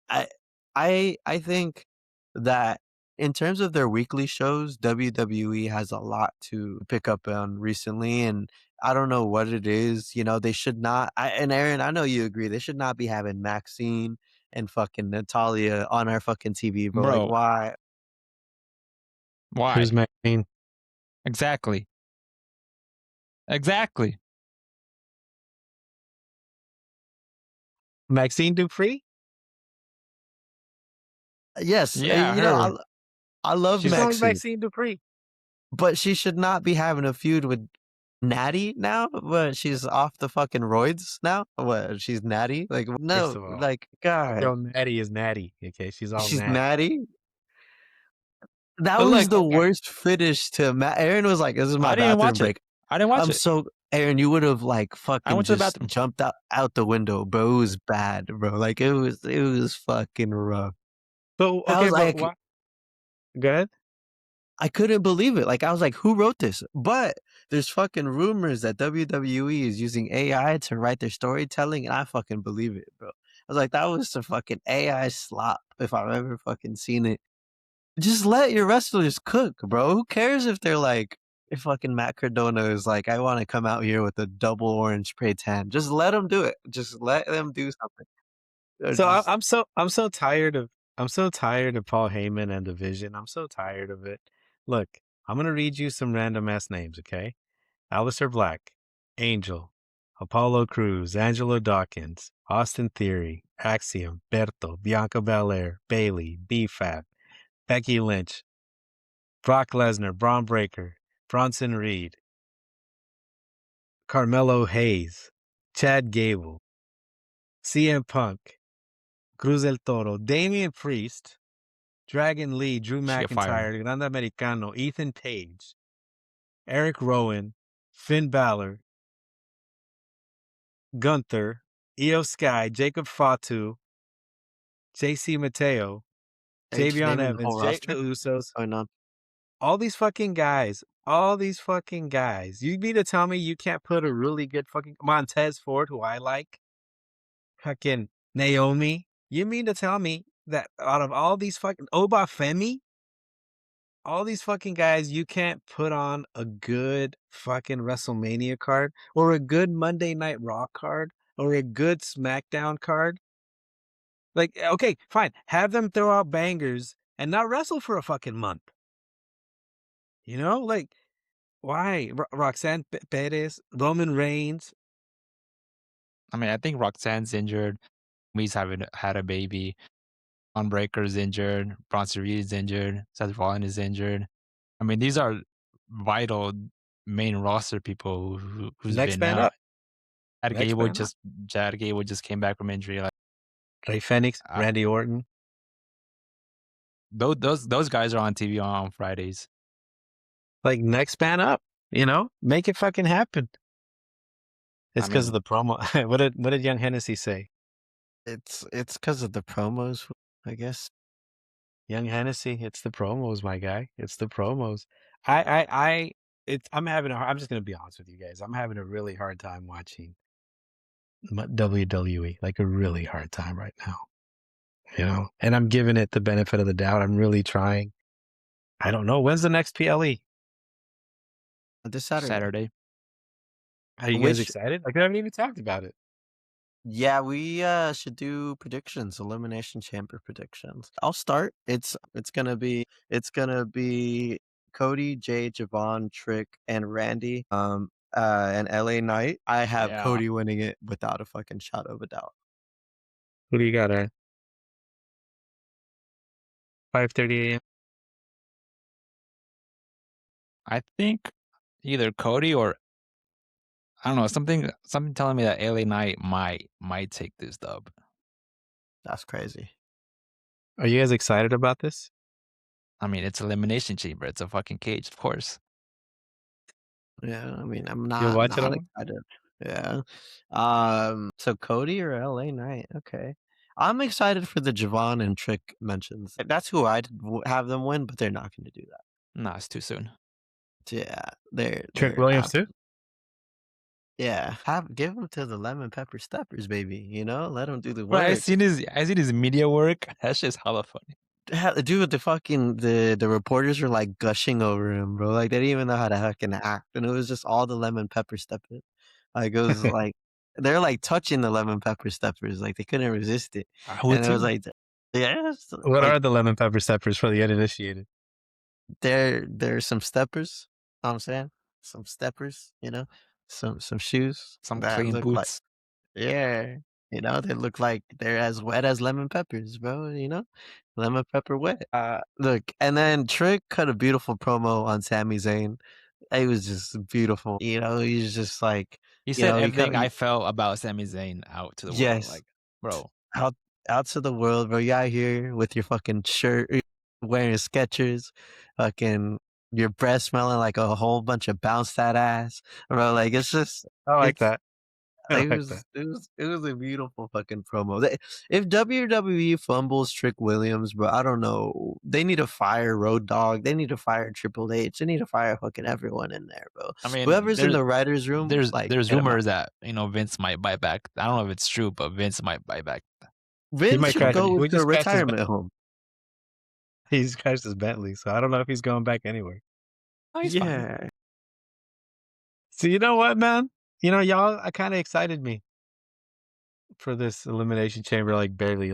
Speaker 1: I think that in terms of their weekly shows, WWE has a lot to pick up on recently, and I don't know what it is. You know, they should not. And Aaron, I know you agree. They should not be having Maxine and fucking Natalia on our fucking TV, bro. Like,
Speaker 2: Bro,
Speaker 1: why?
Speaker 2: why?
Speaker 3: Who's Maxine?
Speaker 2: Exactly. Exactly.
Speaker 3: Maxine Dupree?
Speaker 1: Yes,
Speaker 2: Yeah,
Speaker 1: you know,
Speaker 2: her.
Speaker 1: I love
Speaker 3: She's only
Speaker 1: Maxine,
Speaker 3: Maxine Dupree.
Speaker 1: but she should not be having a feud with Natty now. But she's off the fucking roids now. What? She's Natty? Like
Speaker 3: First
Speaker 1: no,
Speaker 3: of all,
Speaker 1: like God,
Speaker 3: yo, Natty is Natty. Okay, she's all
Speaker 1: she's
Speaker 3: Natty.
Speaker 1: Natty. That
Speaker 2: But
Speaker 1: was
Speaker 2: look,
Speaker 1: the
Speaker 2: okay,
Speaker 1: worst finish to Matt. Aaron was like, "This is my
Speaker 2: I didn't
Speaker 1: bathroom
Speaker 2: watch it.
Speaker 1: break."
Speaker 2: I didn't watch
Speaker 1: I'm
Speaker 2: it.
Speaker 1: so Aaron, you would have like
Speaker 2: I
Speaker 1: fucking
Speaker 2: went to the
Speaker 1: just
Speaker 2: bathroom.
Speaker 1: jumped out the window, bro. It was bad, bro. Like it was fucking rough.
Speaker 3: So
Speaker 1: I
Speaker 3: okay,
Speaker 1: was
Speaker 3: but
Speaker 1: like,
Speaker 3: why? Go ahead.
Speaker 1: I couldn't believe it. Like I was like, who wrote this? But there's fucking rumors that WWE is using AI to write their storytelling, and I fucking believe it, bro. I was like, that was some fucking AI slop if I've ever fucking seen it. Just let your wrestlers cook, bro. Who cares if they're like if fucking Matt Cardona is like, I want to come out here with a double orange spray tan, just let him do it. Just let them do something.
Speaker 3: So
Speaker 1: Just,
Speaker 3: I'm so tired of Paul Heyman and Division. I'm so tired of it. Look, I'm gonna read you some random ass names, okay? Aleister Black, Angel, Apollo Crews, Angelo Dawkins, Austin Theory, Axiom, Berto, Bianca Belair, Bailey, B-Fab, Becky Lynch, Brock Lesnar, Braun Breaker, Bronson Reed, Carmelo Hayes, Chad Gable, CM Punk, Cruz El Toro, Damian Priest, Dragon Lee, Drew
Speaker 2: Should get fired.
Speaker 3: McIntyre, Grande Americano, Ethan Page, Eric Rowan, Finn Balor, Gunther, Io Sky, Jacob Fatu, JC Mateo,
Speaker 1: hey, just
Speaker 3: Javion
Speaker 1: naming the
Speaker 3: Evans,
Speaker 1: whole
Speaker 3: Jay the
Speaker 1: roster.
Speaker 3: Usos,
Speaker 1: Going on.
Speaker 3: all these fucking guys. You mean to tell me you can't put a really good fucking Montez Ford, who I like, fucking Naomi? You mean to tell me that out of all these fucking Obafemi, all these fucking guys, you can't put on a good fucking WrestleMania card or a good Monday Night Raw card or a good SmackDown card? Like, okay, fine. Have them throw out bangers and not wrestle for a fucking month. You know, like, why? Roxanne Perez, Roman Reigns.
Speaker 2: I mean, I think Roxanne's injured. We's haven't had a baby. Unbreaker's injured. Bronson Reed's injured. Seth Rollins is injured. I mean, these are vital main roster people who's
Speaker 3: Next
Speaker 2: been
Speaker 3: man
Speaker 2: out.
Speaker 3: up. Next man up.
Speaker 2: Chad Gable just came back from injury. Like
Speaker 3: Ray Fenix,
Speaker 2: I-
Speaker 3: Randy Orton.
Speaker 2: those guys are on TV on Fridays.
Speaker 3: Like, next man up. You know, make it fucking happen. It's
Speaker 2: I
Speaker 3: because
Speaker 2: mean,
Speaker 3: of the promo. What did Young Hennessy say?
Speaker 1: It's because of the promos, I guess.
Speaker 3: Young Hennessy, it's the promos, my guy. It's the promos. I'm just gonna be honest with you guys. I'm having a really hard time watching WWE, like a really hard time right now. You know, and I'm giving it the benefit of the doubt. I'm really trying. I don't know. When's the next PLE?
Speaker 1: This Saturday.
Speaker 3: Are you guys excited? Like, I haven't even talked about it.
Speaker 1: Yeah, we should do predictions, elimination chamber predictions. I'll start. It's gonna be Cody, Jay, Javon, Trick, and Randy. And LA Knight. I have
Speaker 2: Yeah.
Speaker 1: Cody winning it without a fucking shadow of a doubt.
Speaker 3: Who do you got at 5:30 a.m.?
Speaker 2: I think either Cody or I don't know, something telling me that LA Knight might take this dub.
Speaker 1: That's crazy.
Speaker 3: Are you guys excited about this?
Speaker 2: I mean, it's elimination chamber. It's a fucking cage, of course.
Speaker 1: Yeah, I mean, I'm
Speaker 3: You'll
Speaker 1: not
Speaker 3: watch it
Speaker 1: not
Speaker 3: all?
Speaker 1: excited. Yeah. So Cody or LA Knight? Okay. I'm excited for the Javon and Trick mentions. That's who I'd have them win, but they're not going to do that.
Speaker 2: No, it's too soon.
Speaker 1: Yeah, they're
Speaker 3: Trick Williams too?
Speaker 1: Yeah, give them to the lemon pepper steppers, baby. You know, let them do the
Speaker 2: Bro,
Speaker 1: work.
Speaker 2: I seen his media work. That shit's hella funny.
Speaker 1: Dude, the reporters were like gushing over him, bro. Like they didn't even know how to fucking act, and it was just all the lemon pepper steppers. Like it was like they're like touching the lemon pepper steppers, like they couldn't resist it.
Speaker 2: Who
Speaker 1: And it was
Speaker 2: too?
Speaker 1: like, yeah,
Speaker 3: What
Speaker 1: like,
Speaker 3: are the lemon pepper steppers for the uninitiated?
Speaker 1: there's some steppers. Know what I'm saying, some steppers. You know, some shoes
Speaker 2: Some
Speaker 1: that
Speaker 2: clean
Speaker 1: look like.
Speaker 2: boots.
Speaker 1: Yeah, you know, they look like they're as wet as lemon peppers, bro. You know, lemon pepper wet. Look, and then Trick cut a beautiful promo on Sami Zayn. It was just beautiful. You know, he's just like,
Speaker 2: He
Speaker 1: you
Speaker 2: said
Speaker 1: know,
Speaker 2: everything I felt about Sami Zayn out to the world.
Speaker 1: yes,
Speaker 2: Like, bro,
Speaker 1: out to the world, bro. You out here with your fucking shirt, wearing Skechers, fucking your breath smelling like a whole bunch of bounce that ass, bro. Like it's just,
Speaker 3: I like
Speaker 1: it's
Speaker 3: that. I
Speaker 1: It
Speaker 3: like
Speaker 1: was
Speaker 3: that.
Speaker 1: it was a beautiful fucking promo. If WWE fumbles Trick Williams, bro, I don't know. They need to fire Road Dogg. They need to fire Triple H. They need to fire fucking everyone in there, bro.
Speaker 2: I mean,
Speaker 1: Whoever's in the writers' room,
Speaker 2: there's
Speaker 1: like get 'em out.
Speaker 2: rumors that Vince might buy back. I don't know if it's true, but Vince might buy back.
Speaker 1: Vince
Speaker 3: might
Speaker 1: should
Speaker 3: crash-
Speaker 1: go
Speaker 3: we
Speaker 1: to a
Speaker 3: just crashed his
Speaker 1: retirement home.
Speaker 3: He's crashed his Bentley, so I don't know if he's going back anywhere.
Speaker 2: Oh, he's fine.
Speaker 1: Yeah,
Speaker 3: So you know what, man? You know, y'all kind of excited me for this elimination chamber. Like barely,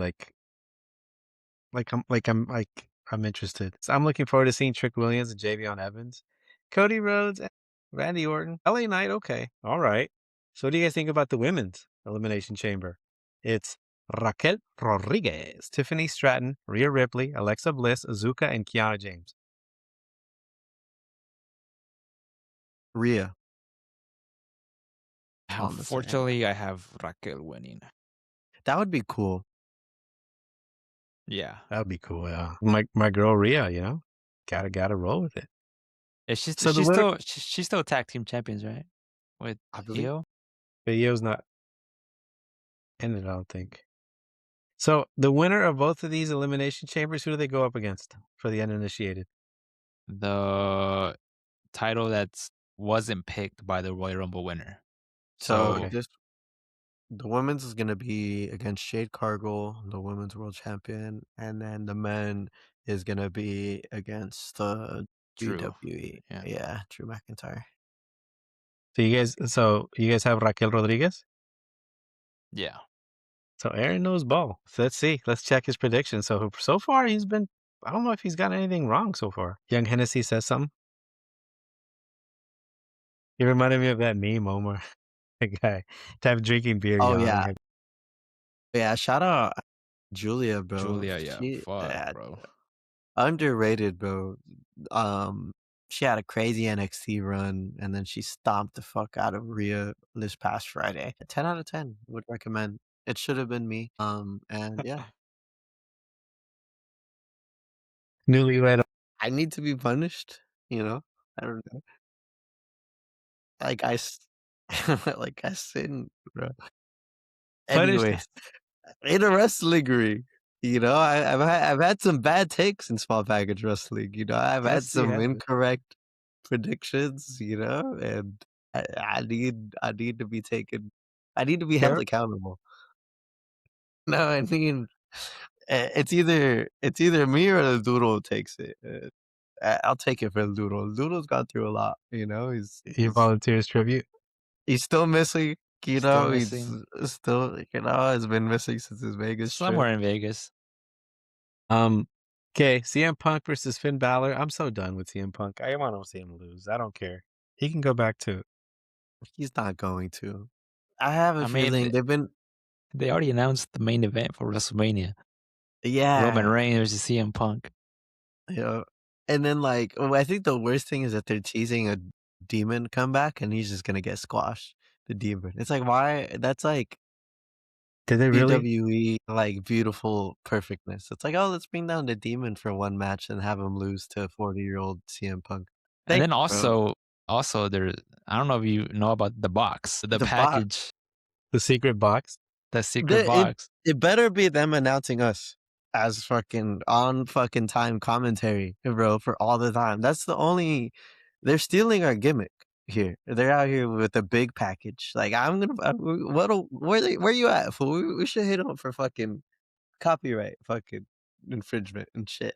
Speaker 3: I'm interested. So I'm looking forward to seeing Trick Williams and Javion Evans, Cody Rhodes, and Randy Orton, LA Knight. Okay, all right. So what do you guys think about the women's elimination chamber? It's Raquel Rodriguez, Tiffany Stratton, Rhea Ripley, Alexa Bliss, Azuka, and Kiana James.
Speaker 1: Rhea. Hell in the Sand.
Speaker 2: Unfortunately, I have Raquel winning.
Speaker 1: That would be cool.
Speaker 2: Yeah.
Speaker 3: That'd be cool. Yeah, my girl Rhea. You know, gotta roll with it.
Speaker 2: Yeah, she's
Speaker 3: So the
Speaker 2: she's
Speaker 3: winner-
Speaker 2: still she's still tag team champions, right? With
Speaker 1: I believe.
Speaker 2: Io.
Speaker 3: Video's not ended, I don't think. So the winner of both of these elimination chambers, who do they go up against for the uninitiated?
Speaker 2: The title that wasn't picked by the Royal Rumble winner.
Speaker 1: So
Speaker 3: okay.
Speaker 1: the women's is gonna be against Jade Cargill, the women's world champion, and then the men is gonna be against the
Speaker 2: Drew.
Speaker 1: WWE.
Speaker 2: Yeah.
Speaker 1: Yeah, Drew McIntyre.
Speaker 3: So you guys have Raquel Rodriguez?
Speaker 2: Yeah.
Speaker 3: So Aaron knows ball. So let's see. Let's check his predictions. So far he's been, I don't know if he's got anything wrong so far. Young Hennessy says something. He reminded me of that meme, Omar. The guy type drinking beer.
Speaker 1: Oh
Speaker 3: yawning.
Speaker 1: yeah. Yeah, shout out Julia, bro.
Speaker 2: Julia, yeah.
Speaker 1: She
Speaker 2: Fuck, bro.
Speaker 1: underrated, bro. She had a crazy NXT run, and then she stomped the fuck out of Rhea this past Friday. 10 out of 10 would recommend. It should have been me. And yeah,
Speaker 3: Newlywed.
Speaker 1: I need to be punished. You know, I don't know. Like like I sinned, bro.
Speaker 3: Punished.
Speaker 1: Anyways, in a wrestling ring, you know, I've had some bad takes in small package wrestling. You know, I've had
Speaker 3: Yes, you
Speaker 1: some
Speaker 3: have.
Speaker 1: incorrect predictions. You know, and I need to be taken. I need to be held
Speaker 3: Sure.
Speaker 1: accountable. No, I mean, it's either me or the Doodle takes it. I'll take it for the Doodle. Doodle's gone through a lot. You know,
Speaker 3: Your volunteers tribute.
Speaker 1: he's still missing. You
Speaker 2: Still
Speaker 1: know, he's
Speaker 2: missing.
Speaker 1: still has been missing since his Vegas trip.
Speaker 2: Somewhere in Vegas.
Speaker 3: Okay, CM Punk versus Finn Balor. I'm so done with CM Punk. I want to see him lose. I don't care. He can go back to.
Speaker 1: He's not going to. I have a
Speaker 2: I mean,
Speaker 1: feeling they've been.
Speaker 2: they already announced the main event for WrestleMania.
Speaker 1: Yeah,
Speaker 2: Roman Reigns versus CM Punk.
Speaker 1: you know, and then I think the worst thing is that they're teasing a demon comeback, and he's just gonna get squashed. The demon. It's like why? That's like
Speaker 3: Did they really?
Speaker 1: WWE like beautiful perfectness. It's like, oh, let's bring down the demon for one match and have him lose to 40-year-old CM Punk.
Speaker 2: And then
Speaker 1: Thanks, bro.
Speaker 2: also there, I don't know if you know about the box, the
Speaker 1: The box.
Speaker 2: package,
Speaker 3: The secret box?
Speaker 2: the secret
Speaker 1: It
Speaker 2: box.
Speaker 1: it better be them announcing us as fucking on fucking time commentary, bro, for all the time. That's the only. They're stealing our gimmick here. They're out here with a big package. Like I'm gonna. Where you at? Fool? We should hit them for fucking copyright, fucking infringement and shit.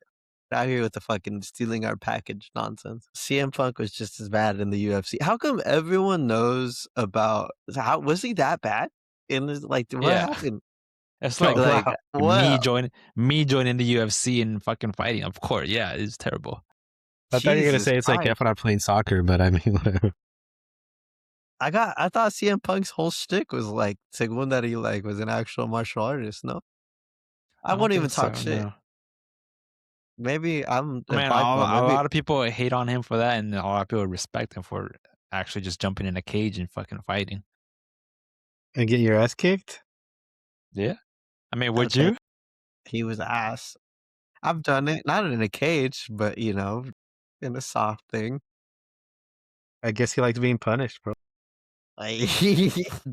Speaker 1: Out here with the fucking stealing our package nonsense. CM Punk was just as bad in the UFC. How come everyone knows about? How was he that bad? In this, what
Speaker 2: Yeah.
Speaker 1: happened?
Speaker 2: It's
Speaker 3: Oh,
Speaker 2: like
Speaker 3: wow.
Speaker 1: What?
Speaker 2: me joining the UFC and fucking fighting. Of course, yeah, it's terrible.
Speaker 3: I thought you were going to
Speaker 1: Jesus
Speaker 3: say it's like
Speaker 1: Christ.
Speaker 3: Efron playing soccer, but I mean, whatever.
Speaker 1: I thought CM Punk's whole shtick was like Segunda he was an actual martial artist. No, I
Speaker 2: don't
Speaker 1: won't even
Speaker 2: think so,
Speaker 1: talk shit.
Speaker 2: no.
Speaker 1: Maybe I'm
Speaker 2: I mean,
Speaker 1: bipolar.
Speaker 2: a
Speaker 1: Maybe
Speaker 2: lot of people hate on him for that, and a lot of people respect him for actually just jumping in a cage and fucking fighting.
Speaker 3: And get your ass kicked?
Speaker 2: Yeah. I mean, would
Speaker 1: okay,
Speaker 2: you?
Speaker 1: he was ass. I've done it, not in a cage, but in a soft thing.
Speaker 3: I guess he likes being punished, bro.
Speaker 1: Like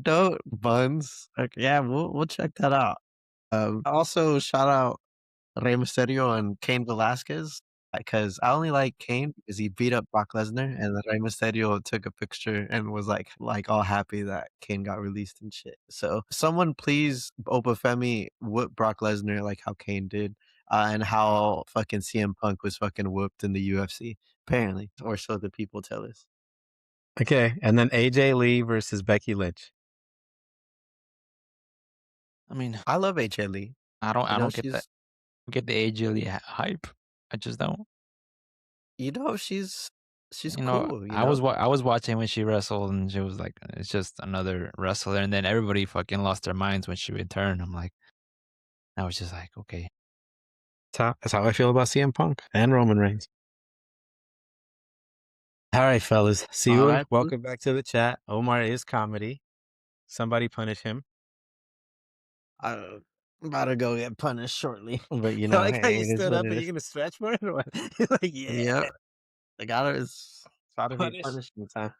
Speaker 1: don't buns. Okay, yeah, we'll check that out. Also shout out Rey Mysterio and Cain Velasquez because I only like Cain because he beat up Brock Lesnar, and then Rey Mysterio took a picture and was like all happy that Cain got released and shit. So someone please Obafemi whoop Brock Lesnar like how Cain did, and how fucking CM Punk was fucking whooped in the UFC apparently, or so the people tell us.
Speaker 3: Okay, and then AJ Lee versus Becky Lynch.
Speaker 2: I mean,
Speaker 1: I love AJ Lee.
Speaker 2: I don't
Speaker 1: You know,
Speaker 2: get that.
Speaker 1: she's
Speaker 2: Get the AJ hype. I just don't.
Speaker 1: she's
Speaker 2: You know,
Speaker 1: cool, you
Speaker 2: I
Speaker 1: know?
Speaker 2: was watching when she wrestled, and she was like, it's just another wrestler. And then everybody fucking lost their minds when she returned. I'm like, I was just like, okay.
Speaker 3: That's how I feel about CM Punk and Roman Reigns. All right, fellas.
Speaker 1: All
Speaker 3: Siwa,
Speaker 1: right.
Speaker 3: welcome back to the chat. Omar is comedy. Somebody punish him.
Speaker 1: I'm about to go get punished shortly, but you
Speaker 3: I
Speaker 1: know,
Speaker 3: like how
Speaker 1: hey,
Speaker 3: you
Speaker 1: it is
Speaker 3: stood
Speaker 1: what
Speaker 3: up
Speaker 1: it
Speaker 3: and
Speaker 1: is.
Speaker 3: you're gonna stretch for it or what? You're like, yeah,
Speaker 1: Yep. I got it. It's about to be
Speaker 3: punish.
Speaker 1: punishment time.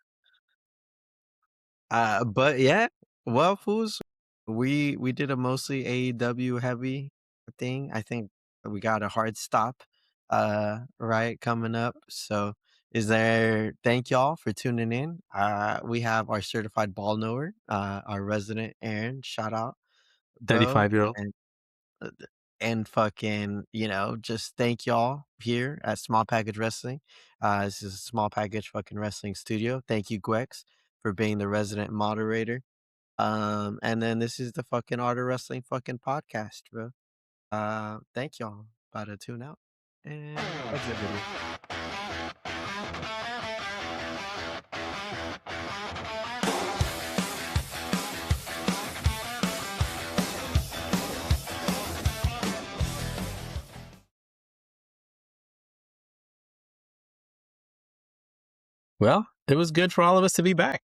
Speaker 1: But yeah, well, fools, we did a mostly AEW heavy thing. I think we got a hard stop, right, coming up. So thank y'all for tuning in. We have our certified ball knower, our resident Aaron, shout out, bro.
Speaker 3: 35-year-old.
Speaker 1: Uh, and fucking, just thank y'all here at Small Package Wrestling. This is a Small Package fucking wrestling studio. Thank you, Gwex, for being the resident moderator. And then this is the fucking Art of Wrestling fucking podcast, bro. Thank y'all. About to tune out. And exit video.
Speaker 3: Well, it was good for all of us to be back.